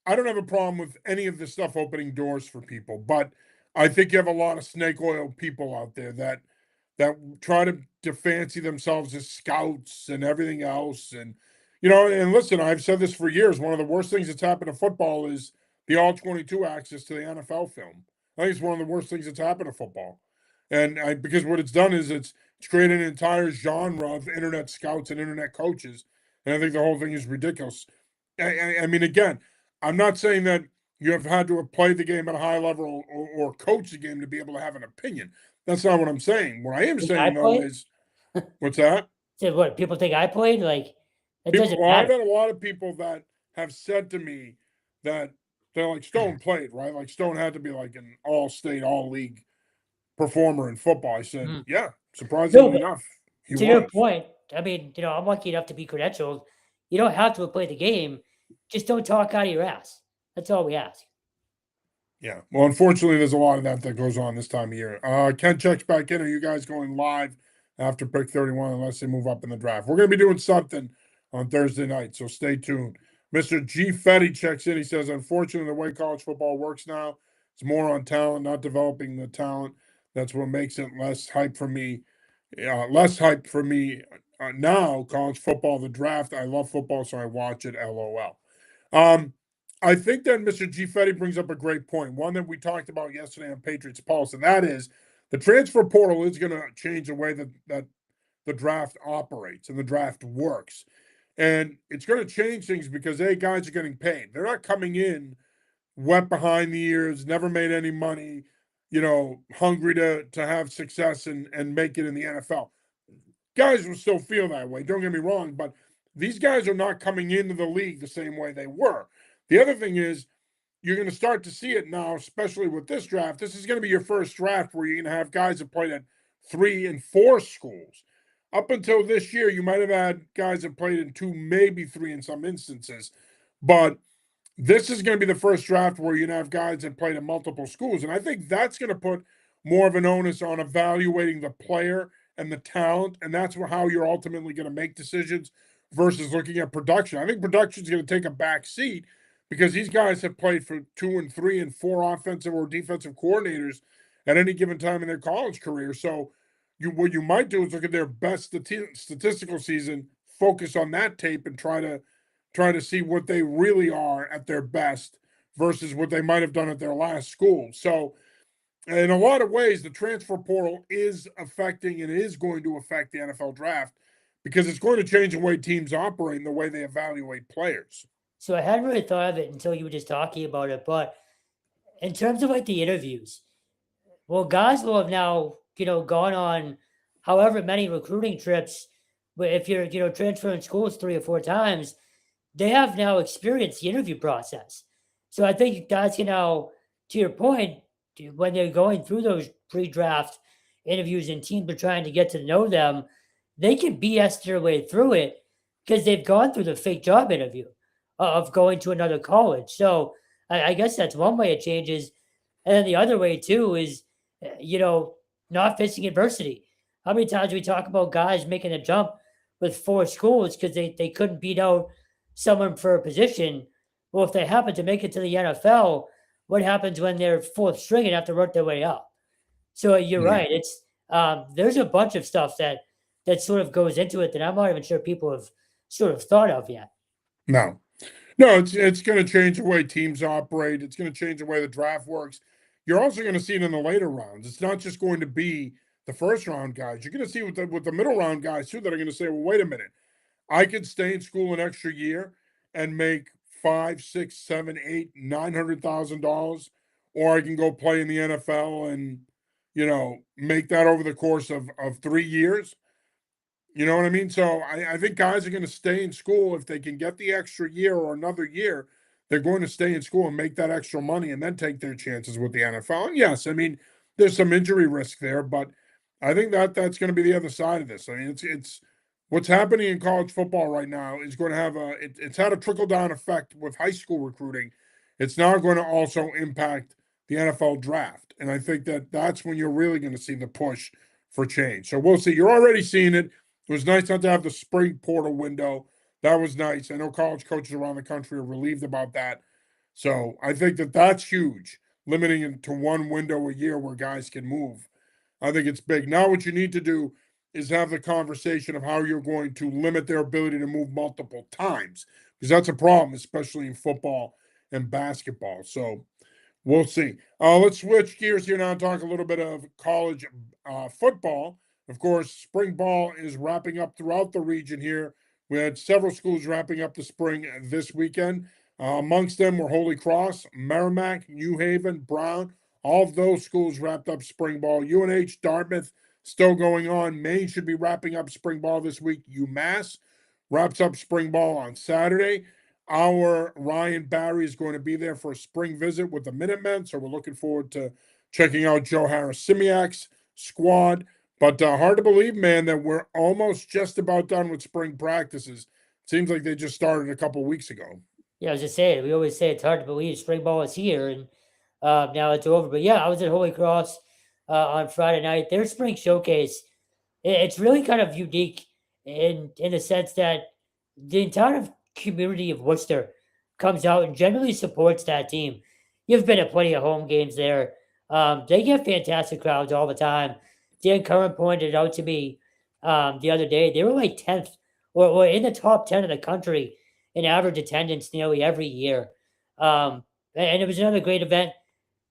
I don't have a problem with any of this stuff opening doors for people, but I think you have a lot of snake oil people out there that try to fancy themselves as scouts and everything else. And and listen, I've said this for years. One of the worst things that's happened to football is the all 22 access to the NFL film. I think it's one of the worst things that's happened to football. Because what it's done is it's created an entire genre of internet scouts and internet coaches. And I think the whole thing is ridiculous. I mean, again, I'm not saying that you have had to have played the game at a high level or coach the game to be able to have an opinion. That's not what I'm saying. What I am Think I saying though played? is, what's that? So what people think I played? Like it People, doesn't well, I've matter. had a lot of people that have said to me that they're like Stone played, right? Like Stone had to be like an all-state, all-league performer in football. I said, Mm. yeah, No, surprisingly but enough, he to your was. point, I mean, I'm lucky enough to be credentialed. You don't have to have played the game. Just don't talk out of your ass. That's all we ask. Yeah. Well, unfortunately, there's a lot of that goes on this time of year. Ken checks back in. Are you guys going live after pick 31 unless they move up in the draft? We're going to be doing something on Thursday night, so stay tuned. Mr. G. Fetty checks in. He says, unfortunately, the way college football works now, it's more on talent, not developing the talent. That's what makes it less hype for me. Less hype for me now, college football, the draft. I love football, so I watch it. LOL. I think that Mr. G. Fetty brings up a great point, one that we talked about yesterday on Patriots Pulse, and that is the transfer portal is going to change the way that the draft operates and the draft works. And it's going to change things because, guys are getting paid. They're not coming in wet behind the ears, never made any money, hungry to have success and make it in the NFL. Guys will still feel that way, don't get me wrong, but these guys are not coming into the league the same way they were. The other thing is, you're going to start to see it now, especially with this draft. This is going to be your first draft where you're going to have guys that played at 3 and 4 schools. Up until this year, you might have had guys that played in 2, maybe 3 in some instances. But this is going to be the first draft where you're going to have guys that played in multiple schools. And I think that's going to put more of an onus on evaluating the player and the talent. And that's how you're ultimately going to make decisions versus looking at production. I think production is going to take a back seat because these guys have played for 2 and 3 and 4 offensive or defensive coordinators at any given time in their college career. So what you might do is look at their best statistical season, focus on that tape, and try to see what they really are at their best versus what they might have done at their last school. So in a lot of ways, the transfer portal is affecting and is going to affect the NFL draft because it's going to change the way teams operate and the way they evaluate players. So I hadn't really thought of it until you were just talking about it. But in terms of like the interviews, well, guys will have now, gone on however many recruiting trips. But if you're, transferring schools 3 or 4 times, they have now experienced the interview process. So I think guys can now, to your point, when they're going through those pre-draft interviews and teams are trying to get to know them, they can BS their way through it because they've gone through the fake job interview of going to another college. So I guess that's one way it changes. And then the other way too is, not facing adversity. How many times do we talk about guys making a jump with 4 schools because they couldn't beat out someone for a position? Well, if they happen to make it to the NFL, what happens when they're 4th string and have to work their way up? So you're right. It's there's a bunch of stuff that sort of goes into it that I'm not even sure people have sort of thought of yet. No, it's going to change the way teams operate. It's going to change the way the draft works. You're also going to see it in the later rounds. It's not just going to be the first round guys. You're going to see with the middle round guys too that are going to say, well, wait a minute, I could stay in school an extra year and make $5, $6, $7, $8, $900,000, or I can go play in the NFL and make that over the course of 3 years. You know what I mean? So I think guys are going to stay in school if they can get the extra year or another year. They're going to stay in school and make that extra money and then take their chances with the NFL. And yes, I mean, there's some injury risk there, but I think that's going to be the other side of this. I mean, it's what's happening in college football right now is going to have it's had a trickle down effect with high school recruiting. It's now going to also impact the NFL draft. And I think that's when you're really going to see the push for change. So we'll see. You're already seeing it. It was nice not to have the spring portal window. That was nice. I know college coaches around the country are relieved about that. So I think that's huge, limiting it to one window a year where guys can move. I think it's big. Now what you need to do is have the conversation of how you're going to limit their ability to move multiple times, because that's a problem, especially in football and basketball. So we'll see. Let's switch gears here now and talk a little bit of college football. Of course, spring ball is wrapping up throughout the region here. We had several schools wrapping up the spring this weekend. Amongst them were Holy Cross, Merrimack, New Haven, Brown. All of those schools wrapped up spring ball. UNH, Dartmouth, still going on. Maine should be wrapping up spring ball this week. UMass wraps up spring ball on Saturday. Our Ryan Barry is going to be there for a spring visit with the Minutemen, so we're looking forward to checking out Joe Harris-Simiak's squad. But hard to believe, man, that we're almost just about done with spring practices. Seems like they just started a couple weeks ago. Yeah, I was just saying, we always say it's hard to believe spring ball is here, and now it's over. But yeah, I was at Holy Cross on Friday night. Their spring showcase, it's really kind of unique in the sense that the entire community of Worcester comes out and generally supports that team. You've been at plenty of home games there. They get fantastic crowds all the time. Dan Curran pointed out to me the other day, they were like 10th or in the top 10 of the country in average attendance nearly every year. And it was another great event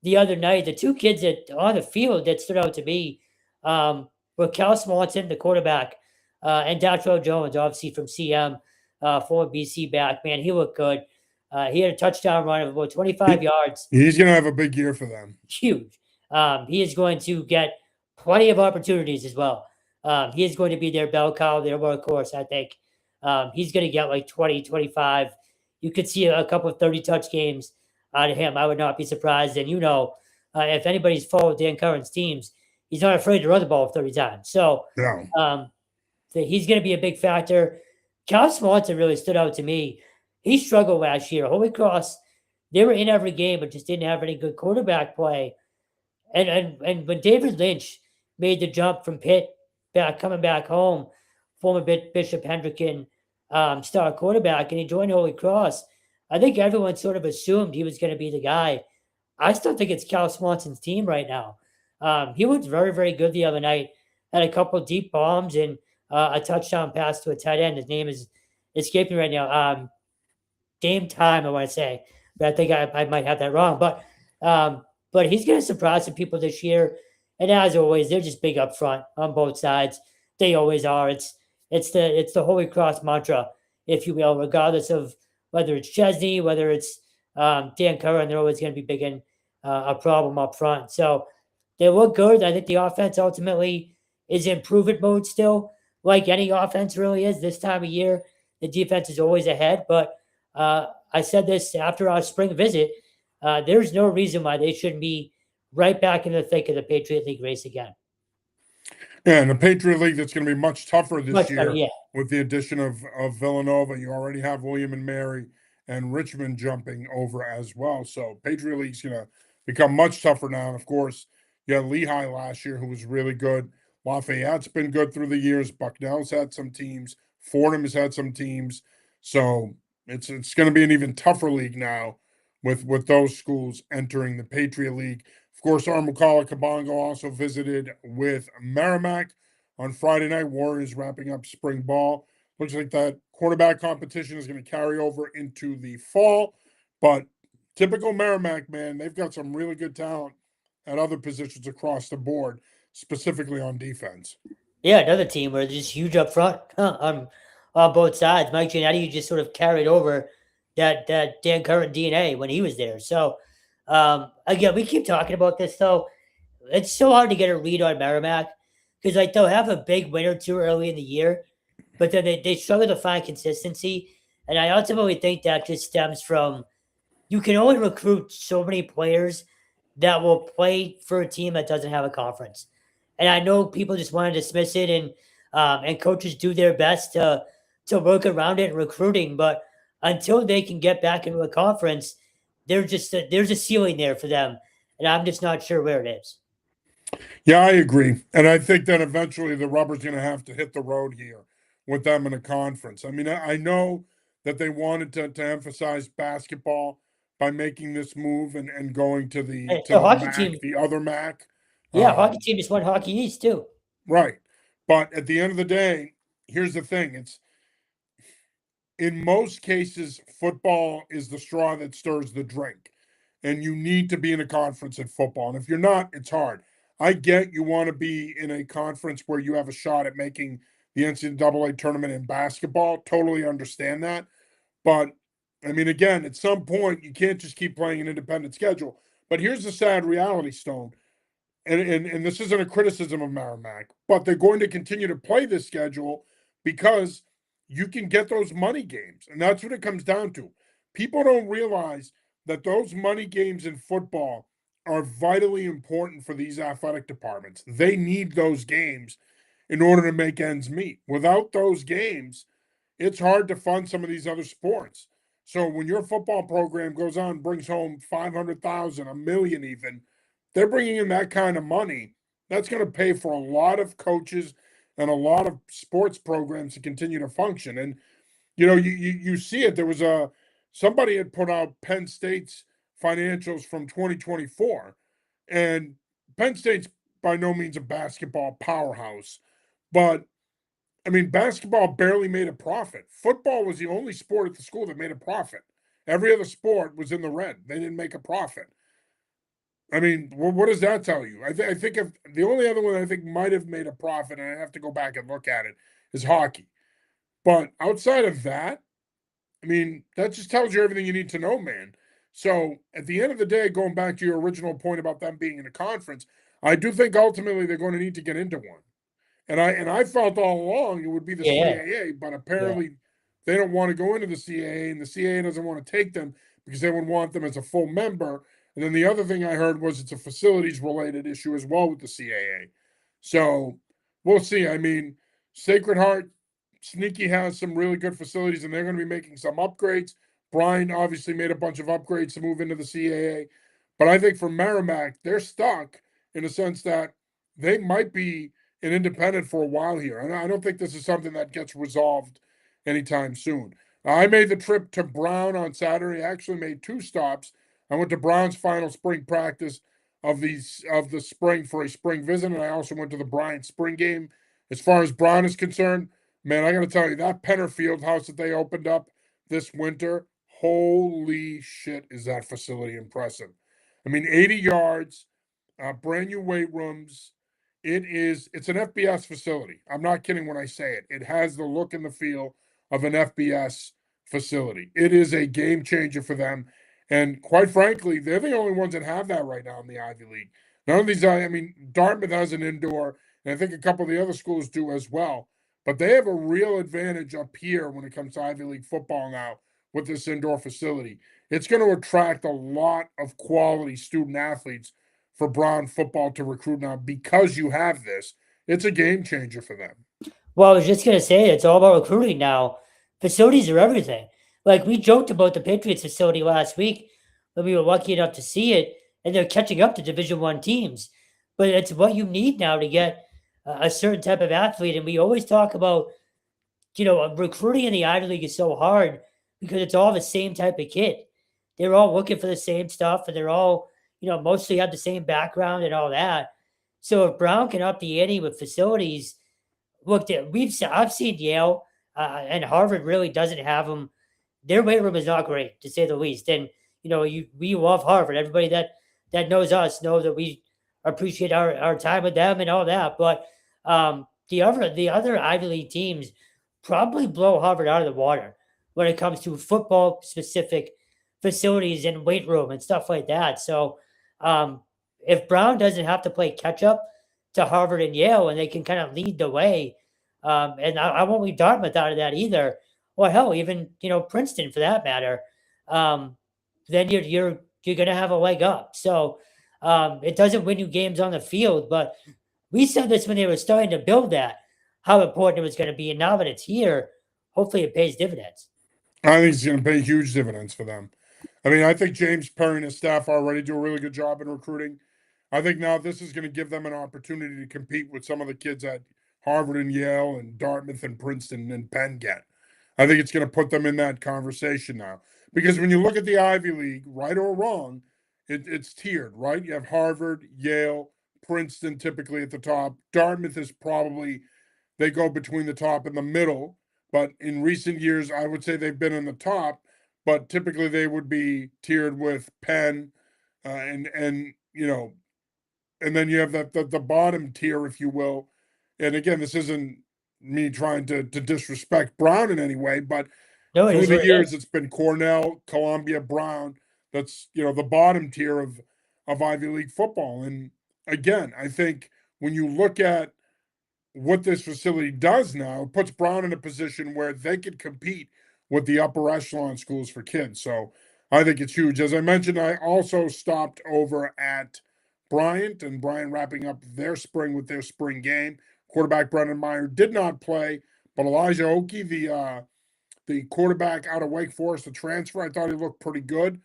the other night. The two kids that on the field that stood out to me were Cal Swanson, the quarterback, and Datrell Jones, obviously from CM, former BC back. Man, he looked good. He had a touchdown run of about 25 yards. He's going to have a big year for them. Huge. He is going to get plenty of opportunities as well. He is going to be their bell cow, their workhorse, I think. He's going to get like 20, 25. You could see a couple of 30 touch games out of him. I would not be surprised. And if anybody's followed Dan Curran's teams, he's not afraid to run the ball 30 times. So he's going to be a big factor. Cal Swanson really stood out to me. He struggled last year. Holy Cross, they were in every game, but just didn't have any good quarterback play. And when David Lynch made the jump from Pitt coming back home, former Bishop Hendricken star quarterback, and he joined Holy Cross, I think everyone sort of assumed he was going to be the guy. I still think it's Cal Swanson's team right now. He looked very, very good the other night. Had a couple deep bombs and a touchdown pass to a tight end. His name is escaping right now. Game time, I want to say, but I think I might have that wrong. But he's going to surprise some people this year. And as always, they're just big up front on both sides. They always are. It's the Holy Cross mantra, if you will, regardless of whether it's Chesney, whether it's Dan Curran, they're always going to be big in a problem up front. So they look good. I think the offense ultimately is improvement mode still, like any offense really is this time of year. The defense is always ahead, but I said this after our spring visit. There's no reason why they shouldn't be right back in the thick of the Patriot League race again. Yeah, and the Patriot League, that's going to be much tougher this year yeah. with the addition of Villanova. You already have William and Mary and Richmond jumping over as well. So Patriot League's going to become much tougher now. And of course, you had Lehigh last year, who was really good. Lafayette's been good through the years. Bucknell's had some teams. Fordham has had some teams. So it's going to be an even tougher league now with those schools entering the Patriot League. Of course, Armukala Kabongo also visited with Merrimack on Friday night. Warriors wrapping up spring ball. Looks like that quarterback competition is going to carry over into the fall. But typical Merrimack, man, they've got some really good talent at other positions across the board, specifically on defense. Yeah, another team where they're just huge up front on both sides. Mike Giannetti just sort of carried over that Dan Curran DNA when he was there. So, again, we keep talking about this, though. It's so hard to get a read on Merrimack because like they'll have a big win or two early in the year, but then they struggle to find consistency. And I ultimately think that just stems from you can only recruit so many players that will play for a team that doesn't have a conference. And I know people just want to dismiss it, and coaches do their best to work around it in recruiting, but until they can get back into a conference, there's a ceiling there for them, and I'm just not sure where it is. Yeah, I agree, and I think that eventually the rubber's going to have to hit the road here with them in a conference. I mean, I know that they wanted to emphasize basketball by making this move and going to the hockey MAC, team, the other MAC. Yeah, hockey team just won Hockey East too. Right, but at the end of the day, here's the thing: it's in most cases, football is the straw that stirs the drink. And you need to be in a conference in football. And if you're not, it's hard. I get you want to be in a conference where you have a shot at making the NCAA tournament in basketball. Totally understand that. But I mean, again, at some point, you can't just keep playing an independent schedule. But here's the sad reality, Stone. And this isn't a criticism of Merrimack, but they're going to continue to play this schedule because you can get those money games. And that's what it comes down to. People don't realize that those money games in football are vitally important for these athletic departments. They need those games in order to make ends meet. Without those games, it's hard to fund some of these other sports. So when your football program goes on and brings home 500,000, a million even, they're bringing in that kind of money. That's going to pay for a lot of coaches and a lot of sports programs to continue to function. And you see it. There was somebody had put out Penn State's financials from 2024, and Penn State's by no means a basketball powerhouse, but I mean, basketball barely made a profit. Football was the only sport at the school that made a profit. Every other sport was in the red. They didn't make a profit. I mean, what does that tell you? I think if the only other one I think might have made a profit, and I have to go back and look at it, is hockey. But outside of that, I mean, that just tells you everything you need to know, man. So at the end of the day, going back to your original point about them being in a conference, I do think ultimately they're going to need to get into one. And I felt all along it would be the Yeah, CAA, but yeah. apparently they don't want to go into the CAA, and the CAA doesn't want to take them because they would want them as a full member. And then the other thing I heard was it's a facilities related issue as well with the CAA. So we'll see. I mean, Sacred Heart, Sneaky has some really good facilities, and they're going to be making some upgrades. Brian obviously made a bunch of upgrades to move into the CAA. But I think for Merrimack, they're stuck in the sense that they might be an independent for a while here. And I don't think this is something that gets resolved anytime soon. I made the trip to Brown on Saturday. I actually made 2 stops. I went to Brown's final spring practice of the spring for a spring visit, and I also went to the Bryant spring game. As far as Brown is concerned, man, I got to tell you that Penner Field house that they opened up this winter, holy shit, is that facility impressive? I mean, 80 yards, brand new weight rooms. It's an FBS facility. I'm not kidding when I say it. It has the look and the feel of an FBS facility. It is a game changer for them. And quite frankly, they're the only ones that have that right now in the Ivy League. None of these, I mean, Dartmouth has an indoor, and I think a couple of the other schools do as well. But they have a real advantage up here when it comes to Ivy League football now with this indoor facility. It's going to attract a lot of quality student athletes for Brown football to recruit now because you have this. It's a game changer for them. Well, I was just gonna say it's all about recruiting now. Facilities are everything. Like we joked about the Patriots facility last week, but we were lucky enough to see it, and they're catching up to Division 1 teams. But it's what you need now to get a certain type of athlete. And we always talk about, recruiting in the Ivy League is so hard because it's all the same type of kid. They're all looking for the same stuff, and they're all, mostly have the same background and all that. So if Brown can up the ante with facilities, look, I've seen Yale and Harvard really doesn't have them. Their weight room is not great, to say the least. And we love Harvard. Everybody that knows us know that we appreciate our time with them and all that. But the other Ivy League teams probably blow Harvard out of the water when it comes to football specific facilities and weight room and stuff like that. So um, if Brown doesn't have to play catch up to Harvard and Yale, and they can kind of lead the way. And I won't leave Dartmouth out of that either. Or hell, even Princeton for that matter. Then you're gonna have a leg up. So it doesn't win you games on the field, but we said this when they were starting to build that, how important it was going to be, and now that it's here, hopefully it pays dividends. I think it's going to pay huge dividends for them. I mean, I think James Perry and his staff already do a really good job in recruiting. I think now this is going to give them an opportunity to compete with some of the kids at Harvard and Yale and Dartmouth and Princeton and Penn get. I think it's going to put them in that conversation now. Because when you look at the Ivy League, right or wrong, it's tiered, right? You have Harvard, Yale, Princeton typically at the top. Dartmouth is probably, they go between the top and the middle. But in recent years, I would say they've been in the top, but typically they would be tiered with Penn and and then you have the bottom tier, if you will. And again, this isn't me trying to disrespect Brown in any way, but No, it through is the what it years, is. it's been Cornell, Columbia, Brown. That's the bottom tier of Ivy League football. And again, I think when you look at what this facility does now, it puts Brown in a position where they could compete with the upper echelon schools for kids. So I think it's huge. As I mentioned, I also stopped over at Bryant, and Bryant wrapping up their spring with their spring game. Quarterback Brendan Meyer did not play, but Elijah Oki, the the quarterback out of Wake Forest, the transfer. I thought he looked pretty good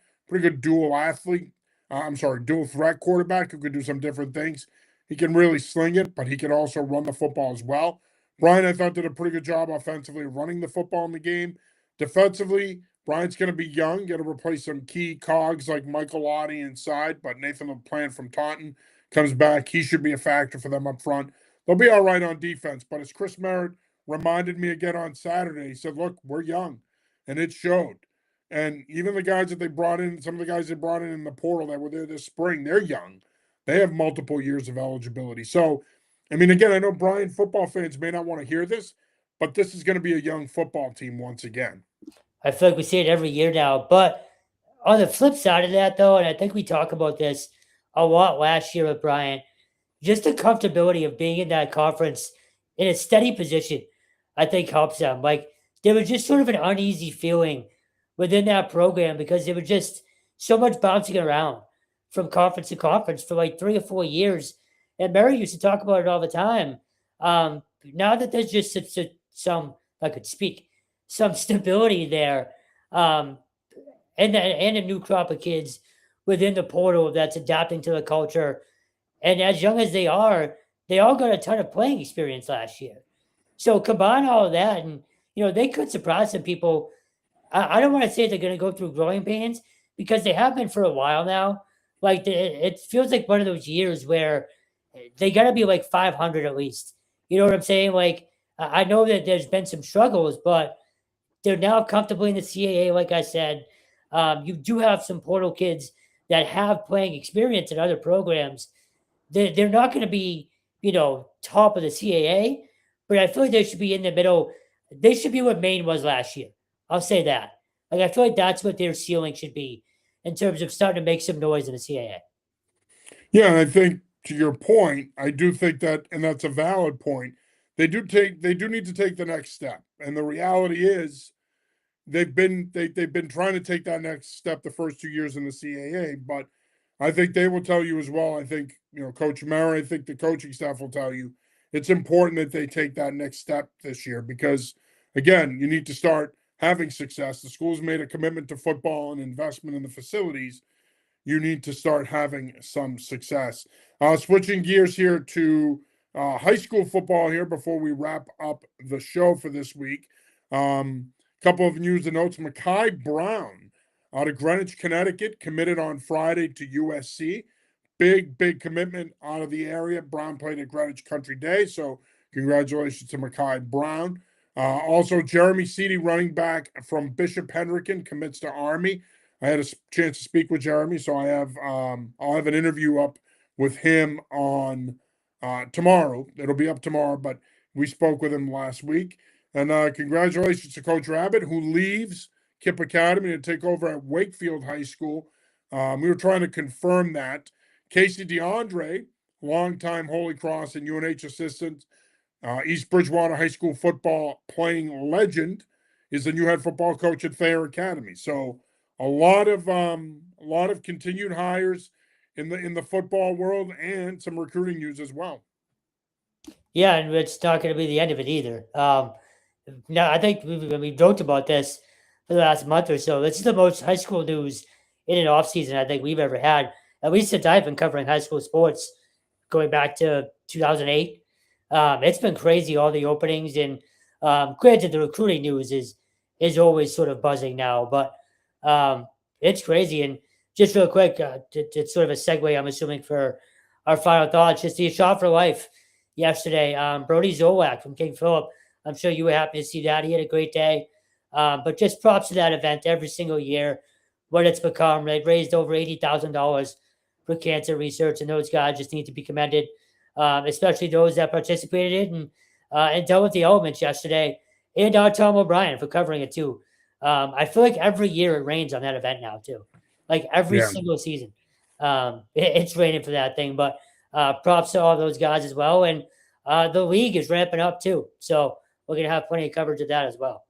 dual athlete. Dual threat quarterback who could do some different things. He can really sling it, but he can also run the football as well. Brian, I thought, did a pretty good job offensively running the football in the game. Defensively, Brian's going to be young, going to replace some key cogs like Michael Lottie inside, but Nathan LaPlante from Taunton comes back. He should be a factor for them up front. They'll be all right on defense, but as Chris Merritt reminded me again on Saturday, he said, look, we're young, and it showed. And even the guys that they brought in, some of the guys they brought in the portal that were there this spring, they're young. They have multiple years of eligibility. So, I mean, again, I know Brian football fans may not want to hear this, but this is going to be a young football team once again. I feel like we see it every year now. But on the flip side of that, though, and I think we talk about this a lot last year with Brian, just the comfortability of being in that conference in a steady position, I think helps them. Like, there was just sort of an uneasy feeling within that program because there was just so much bouncing around from conference to conference for like 3 or 4 years. And Mary used to talk about it all the time. Now that there's just some I could speak, some stability there, and a new crop of kids within the portal that's adapting to the culture. And as young as they all got a ton of playing experience last year. So combine all of that, and they could surprise some people. I don't want to say they're going to go through growing pains because they have been for a while now. Like it feels like one of those years where they got to be like 500 at least. You know what I'm saying? Like I know that there's been some struggles, but they're now comfortably in the CAA. Like I said, you do have some portal kids that have playing experience in other programs. They're not going to be, top of the CAA, but I feel like they should be in the middle. They should be what Maine was last year. I'll say that. Like I feel like that's what their ceiling should be in terms of starting to make some noise in the CAA. Yeah, and I think to your point, I do think that, and that's a valid point. They do need to take the next step, and the reality is they've been trying to take that next step the first 2 years in the CAA, but I think they will tell you as well. I think Coach Mara, I think the coaching staff will tell you it's important that they take that next step this year because, again, you need to start having success. The school's made a commitment to football and investment in the facilities. You need to start having some success. Switching gears here to high school football here before we wrap up the show for this week. Couple of news and notes. Mekhi Brown out of Greenwich, Connecticut, committed on Friday to USC. Big commitment out of the area. Brown played at Greenwich Country Day, so congratulations to Mekhi Brown. Also, Jeremy Seedy, running back from Bishop Hendricken, commits to Army. I had a chance to speak with Jeremy, so I'll have an interview up with him on tomorrow. It'll be up tomorrow, but we spoke with him last week. And congratulations to Coach Rabbit, who leaves Kipp Academy to take over at Wakefield High School. We were trying to confirm that. Casey DeAndre, longtime Holy Cross and UNH assistant, East Bridgewater High School football playing legend, is the new head football coach at Thayer Academy. So a lot of continued hires in the football world and some recruiting news as well. Yeah, and it's not going to be the end of it either. Now, I think we've joked about this for the last month or so. This is the most high school news in an offseason I think we've ever had, at least since I've been covering high school sports going back to 2008. It's been crazy, all the openings. And granted, the recruiting news is always sort of buzzing now, but it's crazy. And just real quick, it's sort of a segue, I'm assuming, for our final thoughts. Just the shot for life yesterday. Brody Zolak from King Philip. I'm sure you were happy to see that. He had a great day. But just props to that event every single year, what it's become. They've raised over $80,000 for cancer research, and those guys just need to be commended, especially those that participated in and dealt with the elements yesterday. And Tom O'Brien for covering it too. I feel like every year it rains on that event now too. Like every single season. It's raining for that thing. But props to all those guys as well. And the league is ramping up too. So we're going to have plenty of coverage of that as well.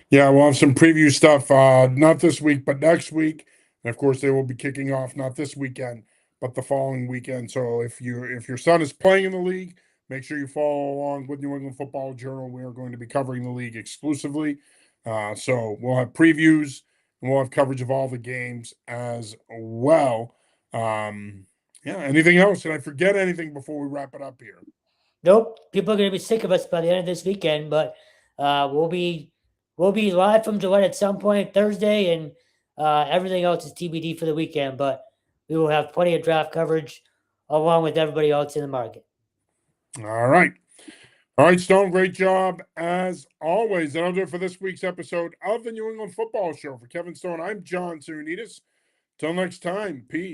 Yeah, we'll have some preview stuff, not this week, but next week. And of course, they will be kicking off not this weekend, but the following weekend. So if your son is playing in the league, make sure you follow along with New England Football Journal. We are going to be covering the league exclusively. So we'll have previews and we'll have coverage of all the games as well. Yeah, anything else? Did I forget anything before we wrap it up here? Nope. People are going to be sick of us by the end of this weekend, but we'll be live from Gillette at some point Thursday, and everything else is TBD for the weekend. But we will have plenty of draft coverage along with everybody else in the market. All right. All right, Stone, great job as always. That'll do it for this week's episode of the New England Football Show. For Kevin Stone, I'm John Sarianides. Till next time, peace.